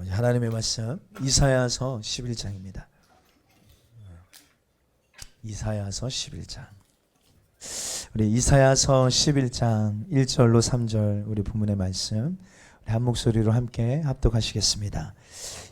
하나님의 말씀 이사야서 11장입니다. 이사야서 11장. 우리 이사야서 11장 1절로 3절 우리 본문의 말씀 우리 한 목소리로 함께 합독하시겠습니다.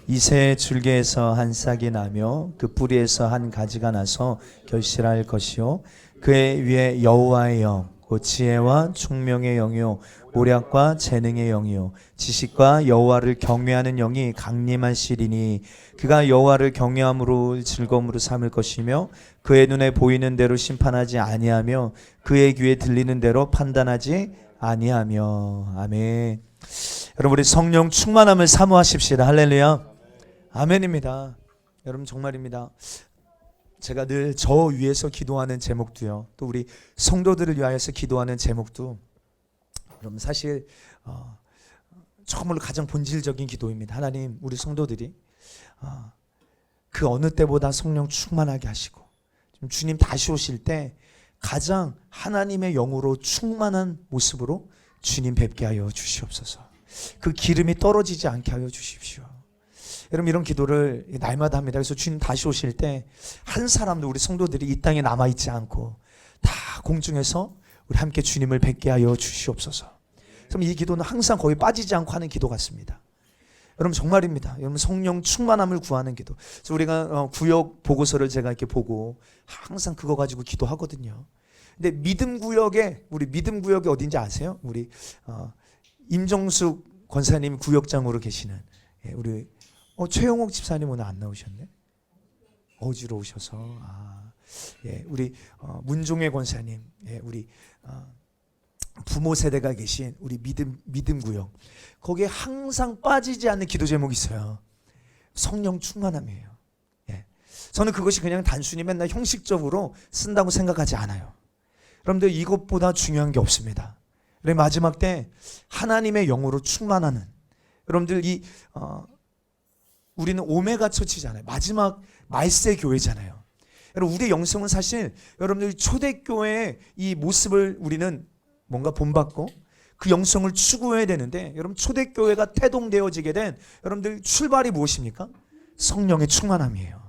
이새의 줄기에서 한 싹이 나며 그 뿌리에서 한 가지가 나서 결실할 것이요 그의 위에 여호와의 영 곧 지혜와 총명의 영이요 모략과 재능의 영이요 지식과 여호와를 경외하는 영이 강림하시리니 그가 여호와를 경외함으로 즐거움으로 삼을 것이며 그의 눈에 보이는 대로 심판하지 아니하며 그의 귀에 들리는 대로 판단하지 아니하며. 아멘. 여러분 우리 성령 충만함을 사모하십시다. 할렐루야. 아멘입니다. 여러분 정말입니다. 제가 늘 저 위에서 기도하는 제목도요, 또 우리 성도들을 위하여서 기도하는 제목도 여러분 사실 정말로 가장 본질적인 기도입니다. 하나님 우리 성도들이 그 어느 때보다 성령 충만하게 하시고 주님 다시 오실 때 가장 하나님의 영으로 충만한 모습으로 주님 뵙게 하여 주시옵소서. 그 기름이 떨어지지 않게 하여 주십시오. 여러분 이런 기도를 날마다 합니다. 그래서 주님 다시 오실 때 한 사람도 우리 성도들이 이 땅에 남아있지 않고 다 공중에서 우리 함께 주님을 뵙게 하여 주시옵소서. 그럼 이 기도는 항상 거의 빠지지 않고 하는 기도 같습니다. 여러분 정말입니다. 여러분 성령 충만함을 구하는 기도. 그래서 우리가 구역 보고서를 제가 이렇게 보고 항상 그거 가지고 기도하거든요. 근데 믿음 구역에 우리 믿음 구역이 어딘지 아세요? 우리 임정숙 권사님 구역장으로 계시는 우리 최영옥 집사님 오늘 안 나오셨네? 어지러 오셔서 우리 문종혜 권사님, 우리 부모 세대가 계신 우리 믿음 구역 거기에 항상 빠지지 않는 기도 제목이 있어요. 성령 충만함이에요. 저는 그것이 그냥 단순히 맨날 형식적으로 쓴다고 생각하지 않아요. 여러분들 이것보다 중요한 게 없습니다. 마지막 때 하나님의 영으로 충만하는 여러분들 우리는 오메가 처치잖아요. 마지막 말세 교회잖아요. 여러분 우리의 영성은 사실 여러분들 초대교회의 이 모습을 우리는 뭔가 본받고 그 영성을 추구해야 되는데 여러분 초대교회가 태동되어지게 된 여러분들 출발이 무엇입니까? 성령의 충만함이에요.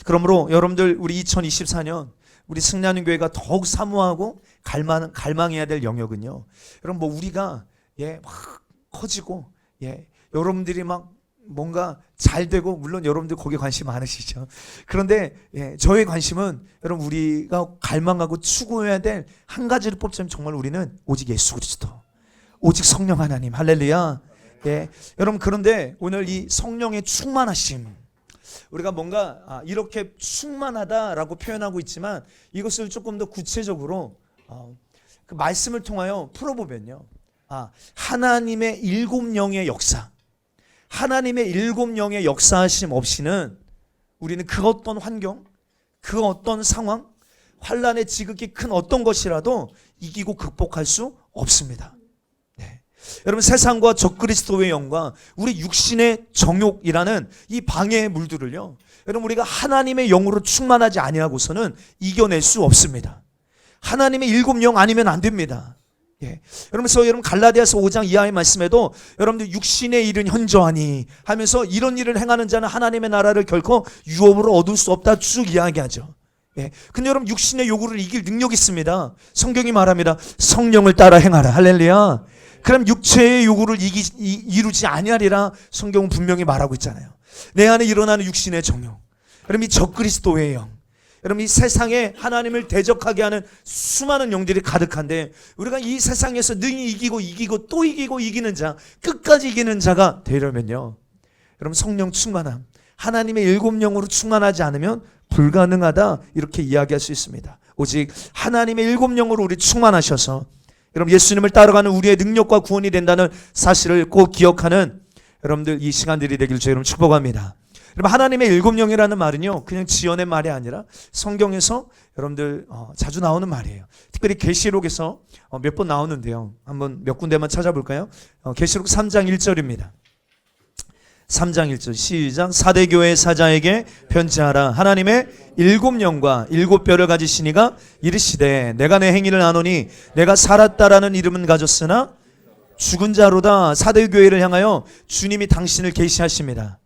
그러므로 여러분들 우리 2024년 우리 승리하는 교회가 더욱 사모하고 갈망해야 될 영역은요. 여러분 우리가 막 커지고 여러분들이 막 뭔가 잘 되고 물론 여러분들 거기에 관심 많으시죠. 그런데 저의 관심은 여러분 우리가 갈망하고 추구해야 될 한 가지를 뽑자면 정말 우리는 오직 예수 그리스도, 오직 성령 하나님. 할렐루야. 여러분 그런데 오늘 이 성령의 충만하심 우리가 뭔가 이렇게 충만하다라고 표현하고 있지만 이것을 조금 더 구체적으로 그 말씀을 통하여 풀어보면요. 하나님의 일곱 영의 역사, 하나님의 일곱 영의 역사하심 없이는 우리는 그 어떤 환경, 그 어떤 상황, 환란의 지극히 큰 어떤 것이라도 이기고 극복할 수 없습니다. 여러분 세상과 적그리스도의 영과 우리 육신의 정욕이라는 이 방해의 물들을요, 여러분 우리가 하나님의 영으로 충만하지 아니하고서는 이겨낼 수 없습니다. 하나님의 일곱 영 아니면 안 됩니다. 여러분 갈라디아서 5장 이하의 말씀에도 여러분들 육신의 일은 현저하니 하면서 이런 일을 행하는 자는 하나님의 나라를 결코 유업으로 얻을 수 없다 쭉 이야기하죠. 근데 여러분 육신의 요구를 이길 능력이 있습니다. 성경이 말합니다. 성령을 따라 행하라. 할렐루야. 그럼 육체의 요구를 이루지 아니하리라 성경은 분명히 말하고 있잖아요. 내 안에 일어나는 육신의 정욕, 여러분 이 적그리스도의 영, 여러분 이 세상에 하나님을 대적하게 하는 수많은 영들이 가득한데 우리가 이 세상에서 능히 이기고 또 이기는 자, 끝까지 이기는 자가 되려면요, 여러분 성령 충만함, 하나님의 일곱 영으로 충만하지 않으면 불가능하다 이렇게 이야기할 수 있습니다. 오직 하나님의 일곱 영으로 우리 충만하셔서 여러분 예수님을 따라가는 우리의 능력과 구원이 된다는 사실을 꼭 기억하는 여러분들 이 시간들이 되길 주 여러분 축복합니다. 여러분 하나님의 일곱 영이라는 말은요 그냥 지어낸 말이 아니라 성경에서 여러분들 자주 나오는 말이에요. 특별히 계시록에서 몇 번 나오는데요. 한번 몇 군데만 찾아볼까요? 계시록 3장 1절입니다. 3장 1절 시작. 사대교회 사자에게 편지하라. 하나님의 일곱 영과 일곱 뼈를 가지시니가 이르시되 내가 내 행위를 아노니 내가 살았다라는 이름은 가졌으나 죽은 자로다. 사대교회를 향하여 주님이 당신을 계시하십니다.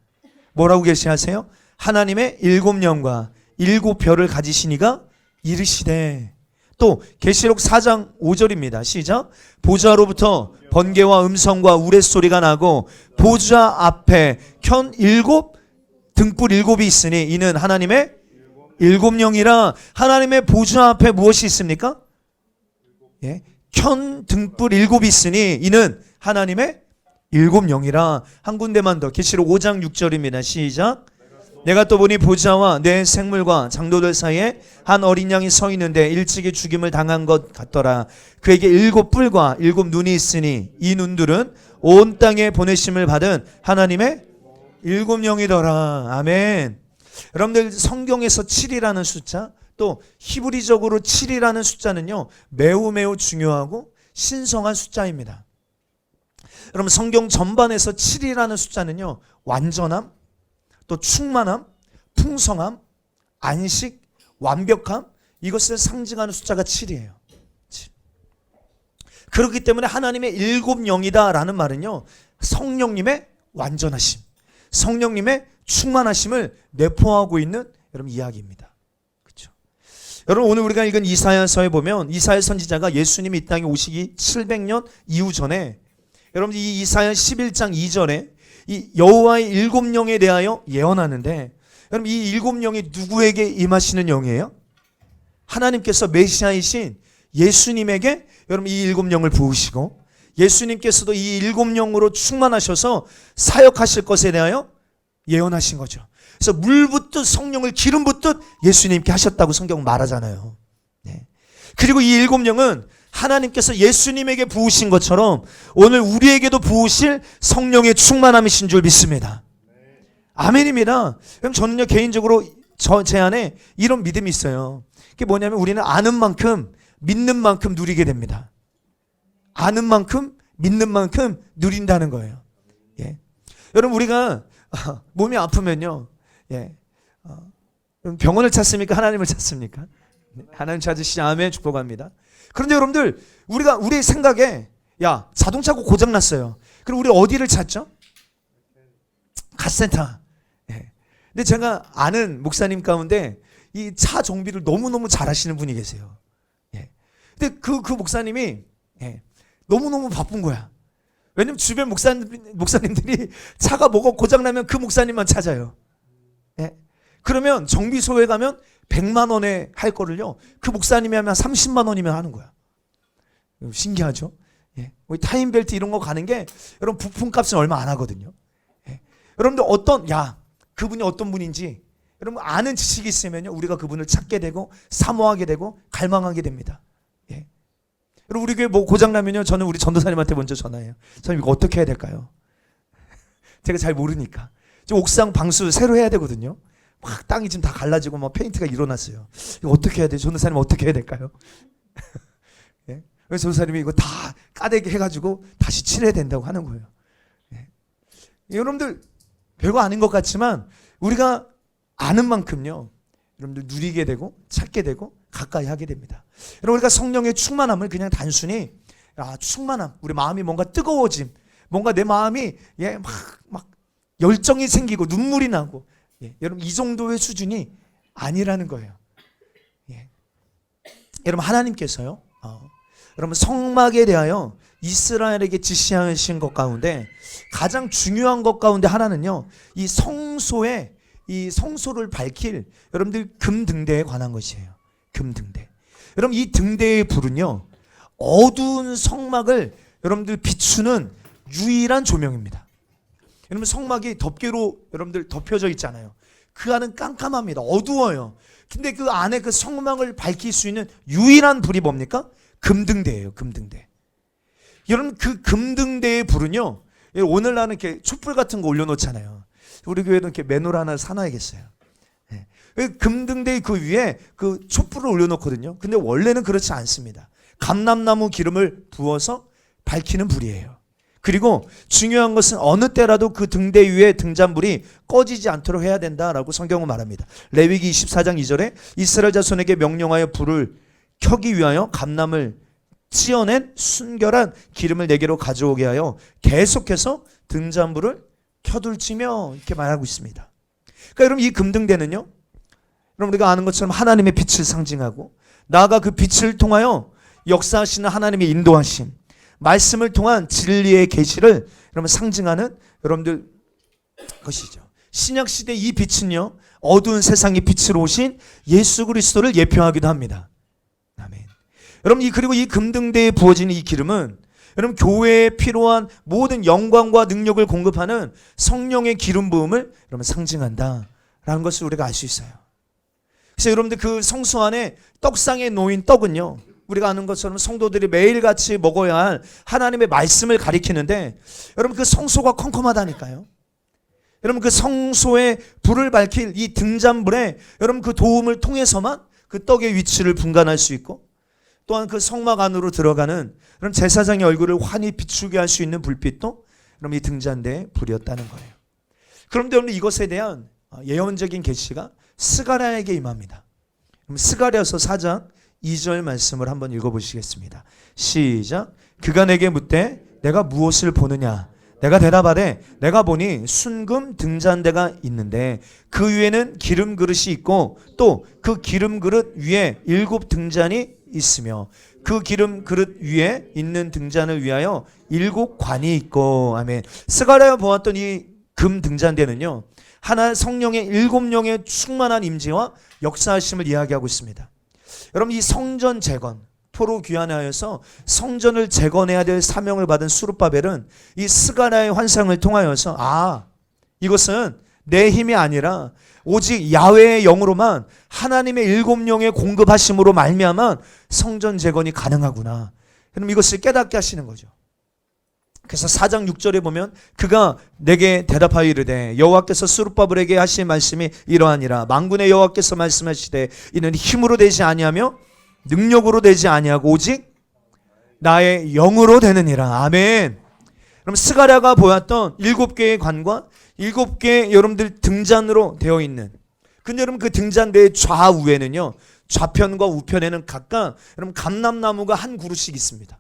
뭐라고 계시하세요? 하나님의 7영과 7별을 가지신 이가 이르시되. 또 계시록 4장 5절입니다. 시작. 보좌로부터 번개와 음성과 우레소리가 나고 보좌 앞에 켠 등불 7이 있으니 이는 하나님의 7영이라. 하나님의 보좌 앞에 무엇이 있습니까? 예, 켠 등불 7이 있으니 이는 하나님의 7영이라. 한 군데만 더. 계시록 5장 6절입니다. 시작. 내가 또 보니 보좌와 내 생물과 장로들 사이에 한 어린 양이 서 있는데 일찍이 죽임을 당한 것 같더라. 그에게 7뿔과 7눈이 있으니 이 눈들은 온 땅에 보내심을 받은 하나님의 7영이더라. 아멘. 여러분들 성경에서 7이라는 숫자, 또 히브리적으로 7이라는 숫자는요 매우 매우 중요하고 신성한 숫자입니다. 여러분 성경 전반에서 7이라는 숫자는요 완전함, 또 충만함, 풍성함, 안식, 완벽함, 이것을 상징하는 숫자가 7이에요. 7. 그렇기 때문에 하나님의 7영이다 라는 말은요 성령님의 완전하심, 성령님의 충만하심을 내포하고 있는 여러분 이야기입니다. 그렇죠? 여러분 오늘 우리가 읽은 이사야서에 보면 이사야 선지자가 예수님이 이 땅에 오시기 700년 이후 전에 여러분 이 이사야 11장 2절에 이 여호와의 7영에 대하여 예언하는데, 여러분 이 7영이 누구에게 임하시는 영이에요? 하나님께서 메시아이신 예수님에게 여러분 이 7영을 부으시고 예수님께서도 이 7영으로 충만하셔서 사역하실 것에 대하여 예언하신 거죠. 그래서 물 붓듯 성령을 기름 붓듯 예수님께 하셨다고 성경은 말하잖아요. 네. 그리고 이 7영은 하나님께서 예수님에게 부으신 것처럼 오늘 우리에게도 부으실 성령의 충만함이신 줄 믿습니다. 아멘입니다. 그럼 저는요 개인적으로 제 안에 이런 믿음이 있어요. 그게 뭐냐면 우리는 아는 만큼 믿는 만큼 누리게 됩니다. 아는 만큼 믿는 만큼 누린다는 거예요. 예. 여러분 우리가 몸이 아프면요, 예, 병원을 찾습니까? 하나님을 찾습니까? 하나님 찾으시지. 아멘. 축복합니다. 그런데 여러분들 우리가 우리의 생각에 야 자동차가 고장났어요. 그럼 우리 어디를 찾죠? 카센터. 예. 근데 제가 아는 목사님 가운데 이 차 정비를 너무너무 잘하시는 분이 계세요. 예. 근데 그 목사님이 예, 너무너무 바쁜 거야. 왜냐면 주변 목사님들이 차가 뭐가 고장나면 그 목사님만 찾아요. 예. 그러면 정비소에 가면 100만 원에 할 거를요 그 목사님이 하면 30만 원이면 하는 거야. 신기하죠? 예. 타임벨트 이런 거 가는 게 여러분 부품값은 얼마 안 하거든요. 예. 여러분들 그분이 어떤 분인지 여러분 아는 지식이 있으면요 우리가 그분을 찾게 되고 사모하게 되고 갈망하게 됩니다. 예. 여러분 우리 교회 뭐 고장 나면요 저는 우리 전도사님한테 먼저 전화해요. 선생님 이거 어떻게 해야 될까요? 제가 잘 모르니까. 지금 옥상 방수 새로 해야 되거든요. 막 땅이 지금 다 갈라지고 막 페인트가 일어났어요. 이거 어떻게 해야 돼요? 전도사님 어떻게 해야 될까요? 예? 그래서 전도사님이 이거 다 까대기 해가지고 다시 칠해야 된다고 하는 거예요. 예. 여러분들 별거 아닌 것 같지만 우리가 아는 만큼요 여러분들 누리게 되고 찾게 되고 가까이 하게 됩니다. 여러분 우리가 성령의 충만함을 그냥 단순히 충만함, 우리 마음이 뭔가 뜨거워짐, 뭔가 내 마음이 예, 막 열정이 생기고 눈물이 나고 예, 여러분 이 정도의 수준이 아니라는 거예요. 예. 여러분 하나님께서요 여러분 성막에 대하여 이스라엘에게 지시하신 것 가운데 가장 중요한 것 가운데 하나는요 이 성소를 밝힐 여러분들 금등대에 관한 것이에요. 금등대. 여러분 이 등대의 불은요 어두운 성막을 여러분들 비추는 유일한 조명입니다. 여러분 성막이 덮개로 여러분들 덮여져 있잖아요. 그 안은 깜깜합니다. 어두워요. 근데 그 안에 그 성막을 밝힐 수 있는 유일한 불이 뭡니까? 금등대예요. 금등대. 여러분 그 금등대의 불은요 오늘날은 이렇게 촛불 같은 거 올려놓잖아요. 우리 교회는 이렇게 맨홀 하나 사놔야겠어요. 예. 금등대 그 위에 그 촛불을 올려놓거든요. 근데 원래는 그렇지 않습니다. 감람나무 기름을 부어서 밝히는 불이에요. 그리고 중요한 것은 어느 때라도 그 등대 위에 등잔불이 꺼지지 않도록 해야 된다라고 성경은 말합니다. 레위기 24장 2절에 이스라엘 자손에게 명령하여 불을 켜기 위하여 감람을 찌어낸 순결한 기름을 내게로 가져오게 하여 계속해서 등잔불을 켜둘지며 이렇게 말하고 있습니다. 그러니까 여러분 이 금등대는요, 여러분 우리가 아는 것처럼 하나님의 빛을 상징하고 나아가 그 빛을 통하여 역사하시는 하나님의 인도하심, 말씀을 통한 진리의 계시를 여러분 상징하는 여러분들 것이죠. 신약 시대 이 빛은요, 어두운 세상의 빛으로 오신 예수 그리스도를 예표하기도 합니다. 아멘. 여러분 그리고 이 금등대에 부어지는 이 기름은 여러분 교회에 필요한 모든 영광과 능력을 공급하는 성령의 기름 부음을 여러분 상징한다라는 것을 우리가 알 수 있어요. 그래서 여러분들 그 성소 안에 떡상에 놓인 떡은요, 우리가 아는 것처럼 성도들이 매일같이 먹어야 할 하나님의 말씀을 가리키는데, 여러분 그 성소가 컴컴하다니까요. 여러분 그 성소에 불을 밝힐 이 등잔불에 여러분 그 도움을 통해서만 그 떡의 위치를 분간할 수 있고, 또한 그 성막 안으로 들어가는 그럼 제사장의 얼굴을 환히 비추게 할 수 있는 불빛도 그럼 이 등잔대에 불이었다는 거예요. 그런데 오늘 이것에 대한 예언적인 계시가 스가랴에게 임합니다. 그럼 스가랴서 4장 2절 말씀을 한번 읽어보시겠습니다. 시작. 그가 내게 묻되 내가 무엇을 보느냐? 내가 대답하되 내가 보니 순금 등잔대가 있는데 그 위에는 기름 그릇이 있고 또 그 기름 그릇 위에 7 등잔이 있으며 그 기름 그릇 위에 있는 등잔을 위하여 7 관이 있고. 아멘. 스가랴가 보았던 이 금 등잔대는요, 하나 성령의 7명의 충만한 임재와 역사하심을 이야기하고 있습니다. 여러분 이 성전 재건, 포로 귀환하여서 성전을 재건해야 될 사명을 받은 수르바벨은 이 스가랴의 환상을 통하여서 이것은 내 힘이 아니라 오직 야훼의 영으로만 하나님의 7영의 공급하심으로 말미암아 성전 재건이 가능하구나. 그럼 이것을 깨닫게 하시는 거죠. 그래서 4장 6절에 보면 그가 내게 대답하여 이르되 여호와께서 수르바벨에게 하신 말씀이 이러하니라. 만군의 여호와께서 말씀하시되 이는 힘으로 되지 아니하며 능력으로 되지 아니하고 오직 나의 영으로 되느니라. 아멘. 그럼 스가랴가 보았던 7개의 관과 7개의 여러분들 등잔으로 되어 있는, 근데 여러분 그 등잔대의 좌우에는요, 좌편과 우편에는 각각 여러분 감람나무가 한 그루씩 있습니다.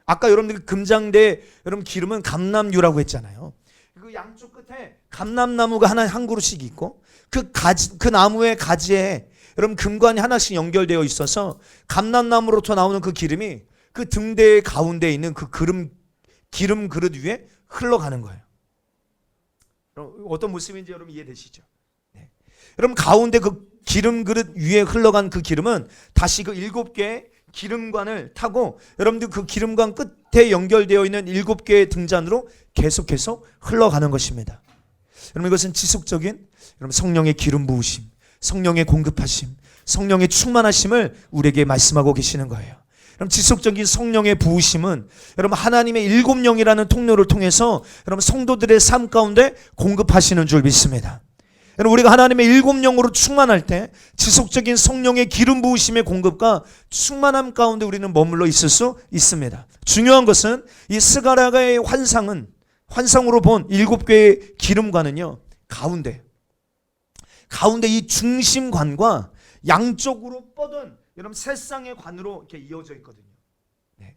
아까 여러분들 금장대 여러분 기름은 감람유라고 했잖아요. 그 양쪽 끝에 감람나무가 한 그루씩 있고 그 나무의 가지에 여러분 금관이 하나씩 연결되어 있어서 감람나무로부터 나오는 그 기름이 그 등대의 가운데에 있는 그 기름 그릇 위에 흘러가는 거예요. 어떤 모습인지 여러분 이해되시죠? 네. 여러분 가운데 그 기름 그릇 위에 흘러간 그 기름은 다시 그 7개의 기름관을 타고 여러분들 그 기름관 끝에 연결되어 있는 7개의 등잔으로 계속해서 흘러가는 것입니다. 여러분 이것은 지속적인 여러분 성령의 기름 부으심, 성령의 공급하심, 성령의 충만하심을 우리에게 말씀하고 계시는 거예요. 그럼 지속적인 성령의 부으심은 여러분 하나님의 7영이라는 통로를 통해서 여러분 성도들의 삶 가운데 공급하시는 줄 믿습니다. 여러분 우리가 하나님의 7영으로 충만할 때 지속적인 성령의 기름 부으심의 공급과 충만함 가운데 우리는 머물러 있을 수 있습니다. 중요한 것은 이 스가랴의 환상으로 본 7개의 기름관은요, 가운데 이 중심관과 양쪽으로 뻗은 여러분 세 쌍의 관으로 이렇게 이어져 있거든요. 네.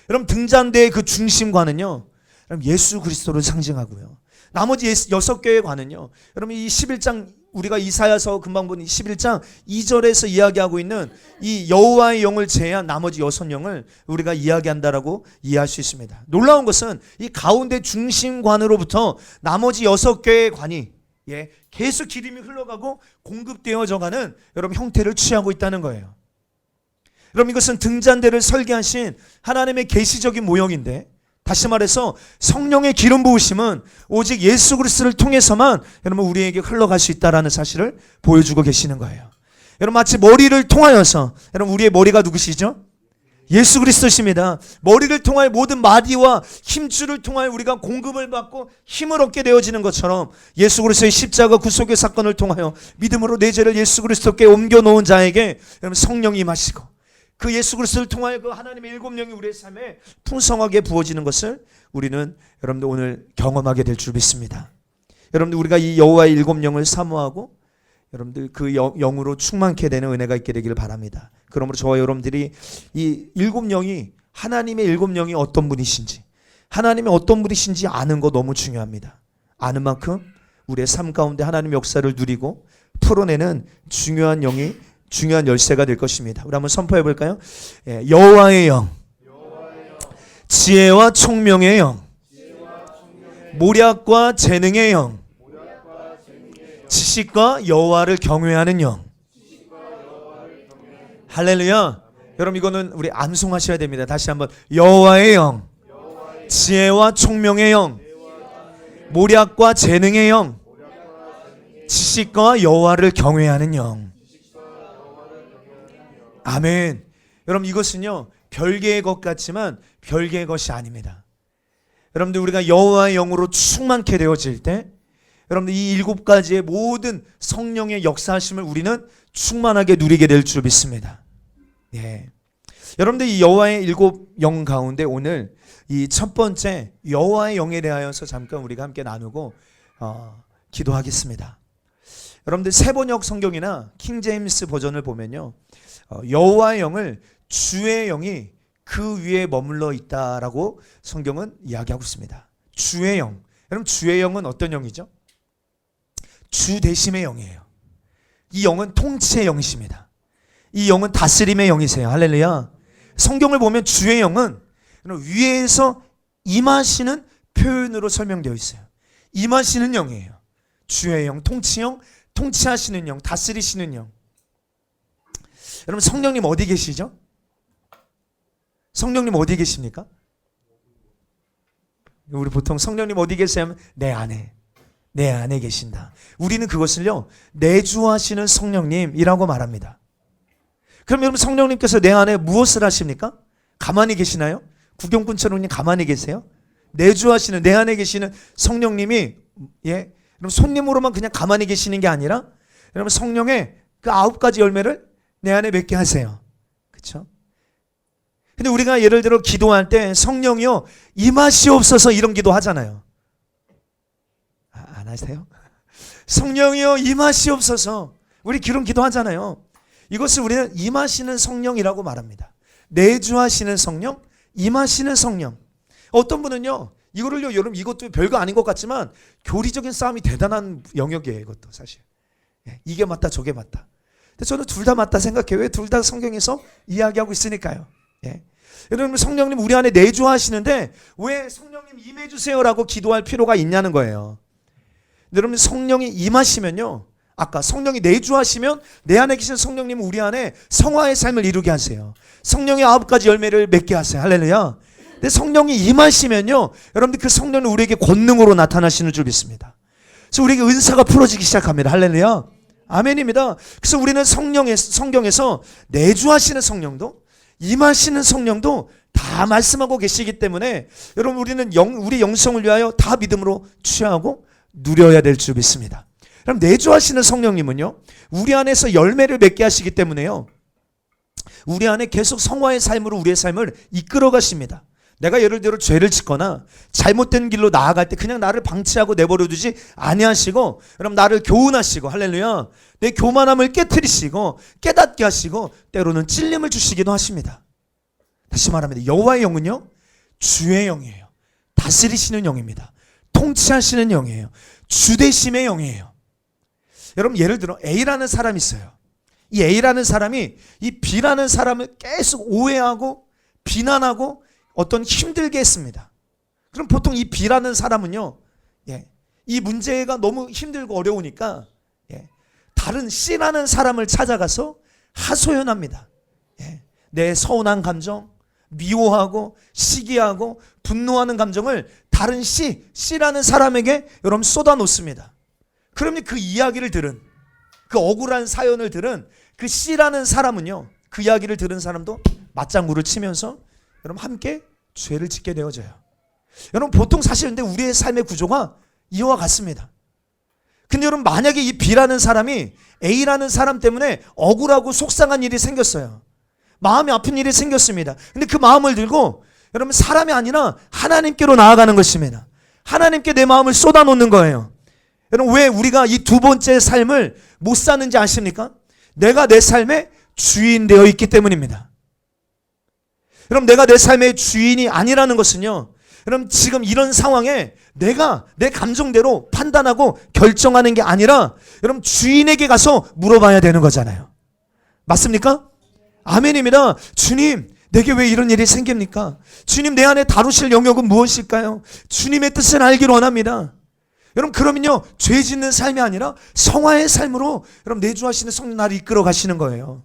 여러분 등잔대의 그 중심관은요, 여러분 예수 그리스도를 상징하고요. 나머지 6개의 관은요, 여러분 이 11장 우리가 이사야서 금방 본 11장 2절에서 이야기하고 있는 이 여호와의 영을 제외한 나머지 6영을 우리가 이야기한다라고 이해할 수 있습니다. 놀라운 것은 이 가운데 중심관으로부터 나머지 6개의 관이 계속 기름이 흘러가고 공급되어져가는 여러분 형태를 취하고 있다는 거예요. 여러분 이것은 등잔대를 설계하신 하나님의 계시적인 모형인데, 다시 말해서 성령의 기름 부으심은 오직 예수 그리스도를 통해서만 여러분 우리에게 흘러갈 수 있다는 사실을 보여주고 계시는 거예요. 여러분 마치 머리를 통하여서, 여러분 우리의 머리가 누구시죠? 예수 그리스도십니다. 머리를 통하여 모든 마디와 힘줄을 통하여 우리가 공급을 받고 힘을 얻게 되어지는 것처럼 영예수 그리스도의 십자가 구속의 사건을 통하여 믿음으로 내 죄를 예수 그리스도께 옮겨놓은 자에게 여러분 성령이 임하시고 그 예수 그리스도를 통하여 그 하나님의 7영이 우리의 삶에 풍성하게 부어지는 것을 우리는 여러분들 오늘 경험하게 될 줄 믿습니다. 여러분들 우리가 이 여호와의 7영을 사모하고 여러분들 그 영으로 충만케 되는 은혜가 있게 되기를 바랍니다. 그러므로 저와 여러분들이 이 일곱 영이, 하나님의 일곱 영이 어떤 분이신지, 하나님의 어떤 분이신지 아는 거 너무 중요합니다. 아는 만큼 우리의 삶 가운데 하나님의 역사를 누리고 풀어내는 중요한 영이, 중요한 열쇠가 될 것입니다. 우리 한번 선포해 볼까요? 여호와의 영, 지혜와 총명의 영, 모략과 재능의 영, 지식과 여호와를 경외하는 영. 할렐루야. 여러분 이거는 우리 암송하셔야 됩니다. 다시 한번. 여호와의 영, 지혜와 총명의 영, 모략과 재능의 영, 지식과 여호와를 경외하는 영. 아멘. 여러분 이것은요 별개의 것 같지만 별개의 것이 아닙니다. 여러분들 우리가 여호와의 영으로 충만케 되어질 때 여러분들 이 일곱 가지의 모든 성령의 역사하심을 우리는 충만하게 누리게 될 줄 믿습니다. 예. 여러분들 이 여호와의 일곱 영 가운데 오늘 이 첫 번째 여호와의 영에 대하여서 잠깐 우리가 함께 나누고 기도하겠습니다. 여러분들 세번역 성경이나 킹제임스 버전을 보면요, 여호와의 영을 주의 영이 그 위에 머물러 있다라고 성경은 이야기하고 있습니다. 주의 영. 여러분 주의 영은 어떤 영이죠? 주 대심의 영이에요. 이 영은 통치의 영이십니다. 이 영은 다스림의 영이세요. 할렐루야. 성경을 보면 주의 영은 위에서 임하시는 표현으로 설명되어 있어요. 임하시는 영이에요. 주의 영, 통치영, 통치하시는 영, 다스리시는 영. 여러분 성령님 어디 계시죠? 성령님 어디 계십니까? 우리 보통 성령님 어디 계세요 하면 내 안에 계신다. 우리는 그것을요 내주하시는 성령님이라고 말합니다. 그럼 여러분 성령님께서 내 안에 무엇을 하십니까? 가만히 계시나요? 구경꾼처럼 가만히 계세요? 내주하시는 내 안에 계시는 성령님이 여러분 손님으로만 그냥 가만히 계시는 게 아니라 여러분 성령의 그 9가지 열매를 내 안에 맺게 하세요. 그렇죠? 근데 우리가 예를 들어 기도할 때 성령이요 임하시옵소서 이런 기도 하잖아요. 안 하세요? 성령이요 임하시옵소서 우리 그런 기도 하잖아요. 이것을 우리는 임하시는 성령이라고 말합니다. 내주하시는 성령, 임하시는 성령. 어떤 분은요 이거를요 여러분 이것도 별거 아닌 것 같지만 교리적인 싸움이 대단한 영역이에요. 이것도 사실 이게 맞다 저게 맞다. 근데 저는 둘 다 맞다 생각해요. 왜? 둘 다 성경에서 이야기하고 있으니까요. 여러분 성령님 우리 안에 내주하시는데 왜 성령님 임해주세요라고 기도할 필요가 있냐는 거예요. 여러분 성령이 임하시면요, 아까 성령이 내주하시면 내 안에 계신 성령님은 우리 안에 성화의 삶을 이루게 하세요. 성령의 9가지 열매를 맺게 하세요. 할렐루야. 근데 성령이 임하시면요 여러분들 그 성령은 우리에게 권능으로 나타나시는 줄 믿습니다. 그래서 우리에게 은사가 풀어지기 시작합니다. 할렐루야. 아멘입니다. 그래서 우리는 성경에서 내주하시는 성령도 임하시는 성령도 다 말씀하고 계시기 때문에 여러분 우리는 우리 영성을 위하여 다 믿음으로 취하고 누려야 될 줄 믿습니다. 그럼 내주하시는 성령님은요 우리 안에서 열매를 맺게 하시기 때문에요 우리 안에 계속 성화의 삶으로 우리의 삶을 이끌어 가십니다. 내가 예를 들어 죄를 짓거나 잘못된 길로 나아갈 때 그냥 나를 방치하고 내버려 두지 아니하시고 여러분 나를 교훈하시고 할렐루야 내 교만함을 깨트리시고 깨닫게 하시고 때로는 찔림을 주시기도 하십니다. 다시 말합니다. 여호와의 영은요 주의 영이에요. 다스리시는 영입니다. 통치하시는 영이에요. 주대심의 영이에요. 여러분 예를 들어 A라는 사람이 있어요. 이 A라는 사람이 이 B라는 사람을 계속 오해하고 비난하고 어떤 힘들게 했습니다. 그럼 보통 이 B라는 사람은요 이 문제가 너무 힘들고 어려우니까 다른 C라는 사람을 찾아가서 하소연합니다. 내 서운한 감정, 미워하고 시기하고 분노하는 감정을 다른 C라는 사람에게 여러분 쏟아놓습니다. 그러면 그 이야기를 들은, 그 억울한 사연을 들은 그 C라는 사람은요 그 이야기를 들은 사람도 맞장구를 치면서 여러분 함께 죄를 짓게 되어져요. 여러분 보통 사실 근데 우리의 삶의 구조가 이와 같습니다. 근데 여러분 만약에 이 B라는 사람이 A라는 사람 때문에 억울하고 속상한 일이 생겼어요. 마음이 아픈 일이 생겼습니다. 근데 그 마음을 들고 여러분 사람이 아니라 하나님께로 나아가는 것입니다. 하나님께 내 마음을 쏟아놓는 거예요. 여러분, 왜 우리가 이 두 번째 삶을 못 사는지 아십니까? 내가 내 삶의 주인 되어 있기 때문입니다. 여러분, 내가 내 삶의 주인이 아니라는 것은요, 여러분, 지금 이런 상황에 내가 내 감정대로 판단하고 결정하는 게 아니라 여러분, 주인에게 가서 물어봐야 되는 거잖아요. 맞습니까? 아멘입니다. 주님, 내게 왜 이런 일이 생깁니까? 주님, 내 안에 다루실 영역은 무엇일까요? 주님의 뜻을 알기를 원합니다. 여러분, 그러면요, 죄 짓는 삶이 아니라 성화의 삶으로 여러분 내주하시는 성령 나를 이끌어 가시는 거예요.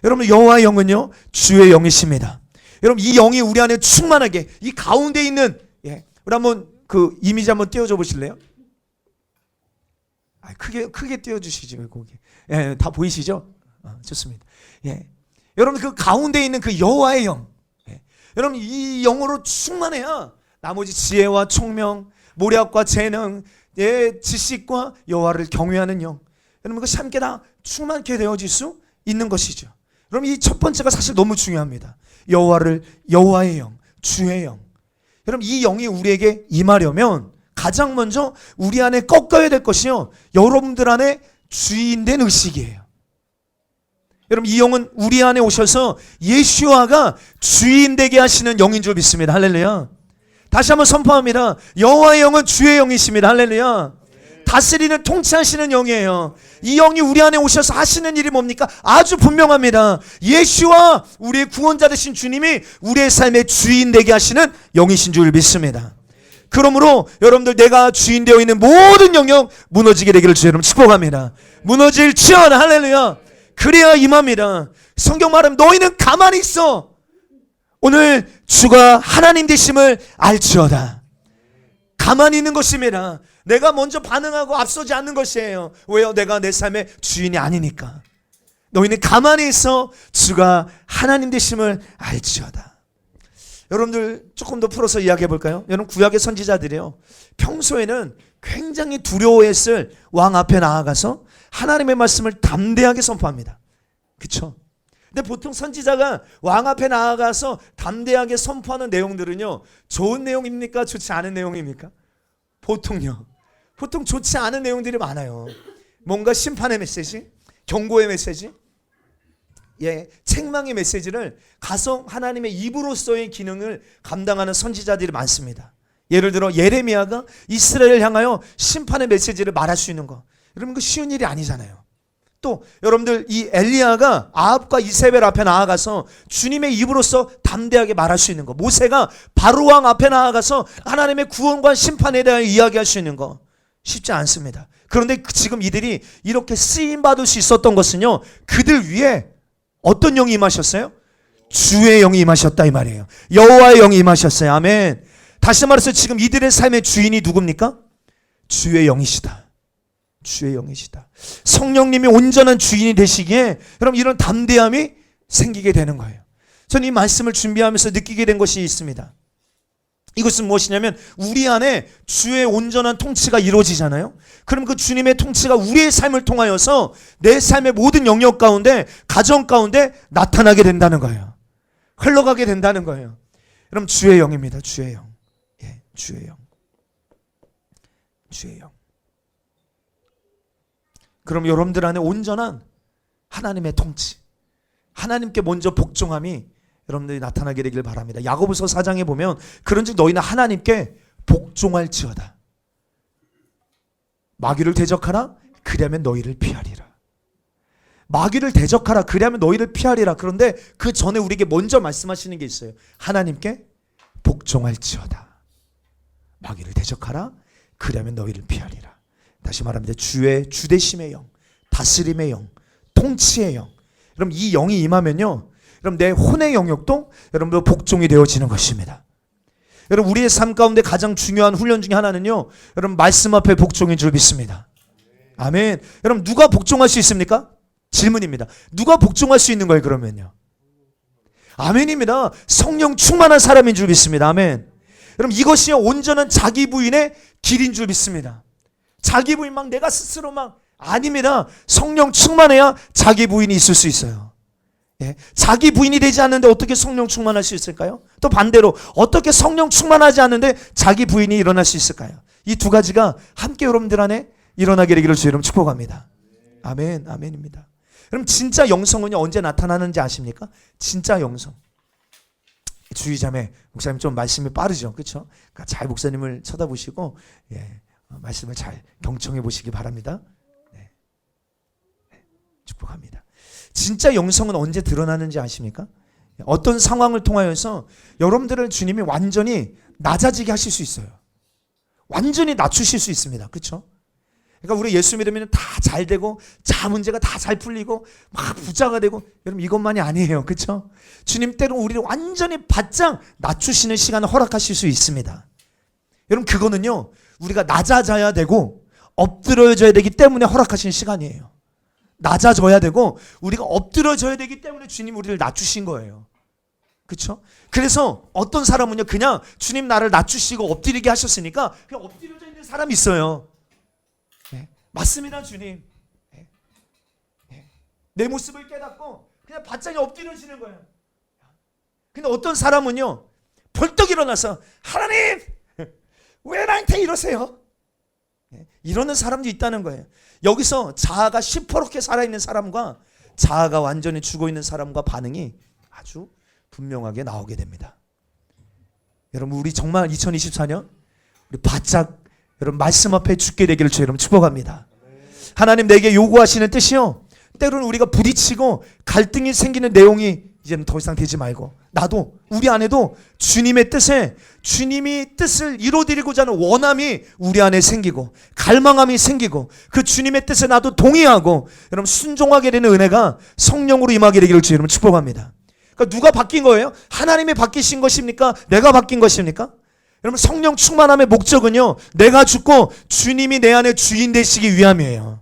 여러분, 여호와의 영은요, 주의 영이십니다. 여러분, 이 영이 우리 안에 충만하게, 이 가운데 있는, 우리 한번 그 이미지 한번 띄워줘 보실래요? 크게 띄워주시지, 거기. 다 보이시죠? 좋습니다. 여러분, 그 가운데 있는 그 여호와의 영, 여러분, 이 영으로 충만해야 나머지 지혜와 총명, 모략과 재능, 지식과 여호와를 경외하는 영, 여러분, 그것이 함께 다 충만케 되어질 수 있는 것이죠. 여러분, 이 첫 번째가 사실 너무 중요합니다. 여호와의 영, 주의 영. 여러분, 이 영이 우리에게 임하려면 가장 먼저 우리 안에 꺾어야 될 것이요, 여러분들 안에 주인된 의식이에요. 여러분, 이 영은 우리 안에 오셔서 예수와가 주인 되게 하시는 영인 줄 믿습니다. 할렐루야. 다시 한번 선포합니다. 여호와의 영은 주의 영이십니다. 할렐루야. 다스리는, 통치하시는 영이에요. 이 영이 우리 안에 오셔서 하시는 일이 뭡니까? 아주 분명합니다. 예수와 우리의 구원자 되신 주님이 우리의 삶의 주인 되게 하시는 영이신 줄 믿습니다. 그러므로 여러분들, 내가 주인 되어 있는 모든 영역 무너지게 되기를 주 여러분 축복합니다. 무너질지어다. 할렐루야. 그래야 임합니다. 성경 말하면 너희는 가만히 있어. 오늘 주가 하나님 되심을 알지어다. 가만히 있는 것입니다. 내가 먼저 반응하고 앞서지 않는 것이에요. 왜요? 내가 내 삶의 주인이 아니니까. 너희는 가만히 있어. 주가 하나님 되심을 알지어다. 여러분들, 조금 더 풀어서 이야기해 볼까요? 여러분, 구약의 선지자들이요, 평소에는 굉장히 두려워했을 왕 앞에 나아가서 하나님의 말씀을 담대하게 선포합니다. 그렇죠? 근데 보통 선지자가 왕 앞에 나아가서 담대하게 선포하는 내용들은요, 좋은 내용입니까? 좋지 않은 내용입니까? 보통요, 보통 좋지 않은 내용들이 많아요. 뭔가 심판의 메시지, 경고의 메시지, 책망의 메시지를 가서 하나님의 입으로서의 기능을 감당하는 선지자들이 많습니다. 예를 들어 예레미야가 이스라엘을 향하여 심판의 메시지를 말할 수 있는 거, 여러분, 그 쉬운 일이 아니잖아요. 또 여러분들, 이 엘리야가 아합과 이세벨 앞에 나아가서 주님의 입으로서 담대하게 말할 수 있는 거, 모세가 바로왕 앞에 나아가서 하나님의 구원과 심판에 대하여 이야기할 수 있는 거, 쉽지 않습니다. 그런데 지금 이들이 이렇게 쓰임받을 수 있었던 것은요, 그들 위에 어떤 영이 임하셨어요? 주의 영이 임하셨다, 이 말이에요. 여호와의 영이 임하셨어요. 아멘. 다시 말해서 지금 이들의 삶의 주인이 누굽니까? 주의 영이시다. 주의 영이시다. 성령님이 온전한 주인이 되시기에 여러분, 이런 담대함이 생기게 되는 거예요. 저는 이 말씀을 준비하면서 느끼게 된 것이 있습니다. 이것은 무엇이냐면, 우리 안에 주의 온전한 통치가 이루어지잖아요. 그럼 그 주님의 통치가 우리의 삶을 통하여서 내 삶의 모든 영역 가운데, 가정 가운데 나타나게 된다는 거예요. 흘러가게 된다는 거예요. 여러분, 주의 영입니다. 주의 영. 주의 영. 주의 영. 그럼 여러분들 안에 온전한 하나님의 통치, 하나님께 먼저 복종함이 여러분들이 나타나게 되길 바랍니다. 야고보서 4장에 보면, 그런즉 너희는 하나님께 복종할지어다. 마귀를 대적하라, 그리하면 너희를 피하리라. 마귀를 대적하라, 그리하면 너희를 피하리라. 그런데 그 전에 우리에게 먼저 말씀하시는 게 있어요. 하나님께 복종할지어다. 마귀를 대적하라, 그리하면 너희를 피하리라. 다시 말합니다. 주의 주되심의 영, 다스림의 영, 통치의 영. 여러분, 이 영이 임하면요, 여러분, 내 혼의 영역도 여러분들 복종이 되어지는 것입니다. 여러분, 우리의 삶 가운데 가장 중요한 훈련 중에 하나는요, 여러분, 말씀 앞에 복종인 줄 믿습니다. 아멘. 여러분, 누가 복종할 수 있습니까? 질문입니다. 누가 복종할 수 있는 거예요, 그러면요? 아멘입니다. 성령 충만한 사람인 줄 믿습니다. 아멘. 여러분, 이것이 온전한 자기 부인의 길인 줄 믿습니다. 자기 부인 막 내가 스스로 막, 아닙니다. 성령 충만해야 자기 부인이 있을 수 있어요. 자기 부인이 되지 않는데 어떻게 성령 충만할 수 있을까요? 또 반대로 어떻게 성령 충만하지 않는데 자기 부인이 일어날 수 있을까요? 이 두 가지가 함께 여러분들 안에 일어나게 되기를 주의 이름 축복합니다. 아멘, 아멘입니다. 그럼 진짜 영성은요 언제 나타나는지 아십니까? 진짜 영성. 주의자매 목사님 좀 말씀이 빠르죠, 그렇죠? 그러니까 잘 목사님을 쳐다보시고 말씀을 잘 경청해 보시기 바랍니다. 네. 축복합니다. 진짜 영성은 언제 드러나는지 아십니까? 어떤 상황을 통하여서 여러분들을 주님이 완전히 낮아지게 하실 수 있어요. 완전히 낮추실 수 있습니다. 그렇죠? 그러니까 우리 예수 믿으면 다 잘 되고 자 문제가 다 잘 풀리고 막 부자가 되고 여러분 이것만이 아니에요. 그렇죠? 주님 때로 우리를 완전히 바짝 낮추시는 시간을 허락하실 수 있습니다. 여러분 그거는요 우리가 낮아져야 되고 엎드려져야 되기 때문에 허락하신 시간이에요. 낮아져야 되고 우리가 엎드려져야 되기 때문에 주님 우리를 낮추신 거예요. 그렇죠? 그래서 어떤 사람은요 그냥 주님 나를 낮추시고 엎드리게 하셨으니까 그냥 엎드려져 있는 사람이 있어요. 네. 맞습니다 주님. 네. 네. 내 모습을 깨닫고 그냥 바짝이 엎드려지는 거예요. 근데 어떤 사람은요 벌떡 일어나서 하나님 왜 나한테 이러세요? 네. 이러는 사람도 있다는 거예요. 여기서 자아가 시퍼렇게 살아있는 사람과 자아가 완전히 죽어있는 사람과 반응이 아주 분명하게 나오게 됩니다. 여러분 우리 정말 2024년 우리 바짝 여러분 말씀 앞에 죽게 되기를 주의 이름 축복합니다. 하나님 내게 요구하시는 뜻이요 때로는 우리가 부딪히고 갈등이 생기는 내용이 이제는 더 이상 되지 말고 나도 우리 안에도 주님의 뜻에 주님이 뜻을 이루어드리고자 하는 원함이 우리 안에 생기고 갈망함이 생기고 그 주님의 뜻에 나도 동의하고 여러분 순종하게 되는 은혜가 성령으로 임하게 되기를 주의 이름으로 축복합니다. 그러니까 누가 바뀐 거예요? 하나님이 바뀌신 것입니까? 내가 바뀐 것입니까? 여러분 성령 충만함의 목적은요 내가 죽고 주님이 내 안에 주인 되시기 위함이에요.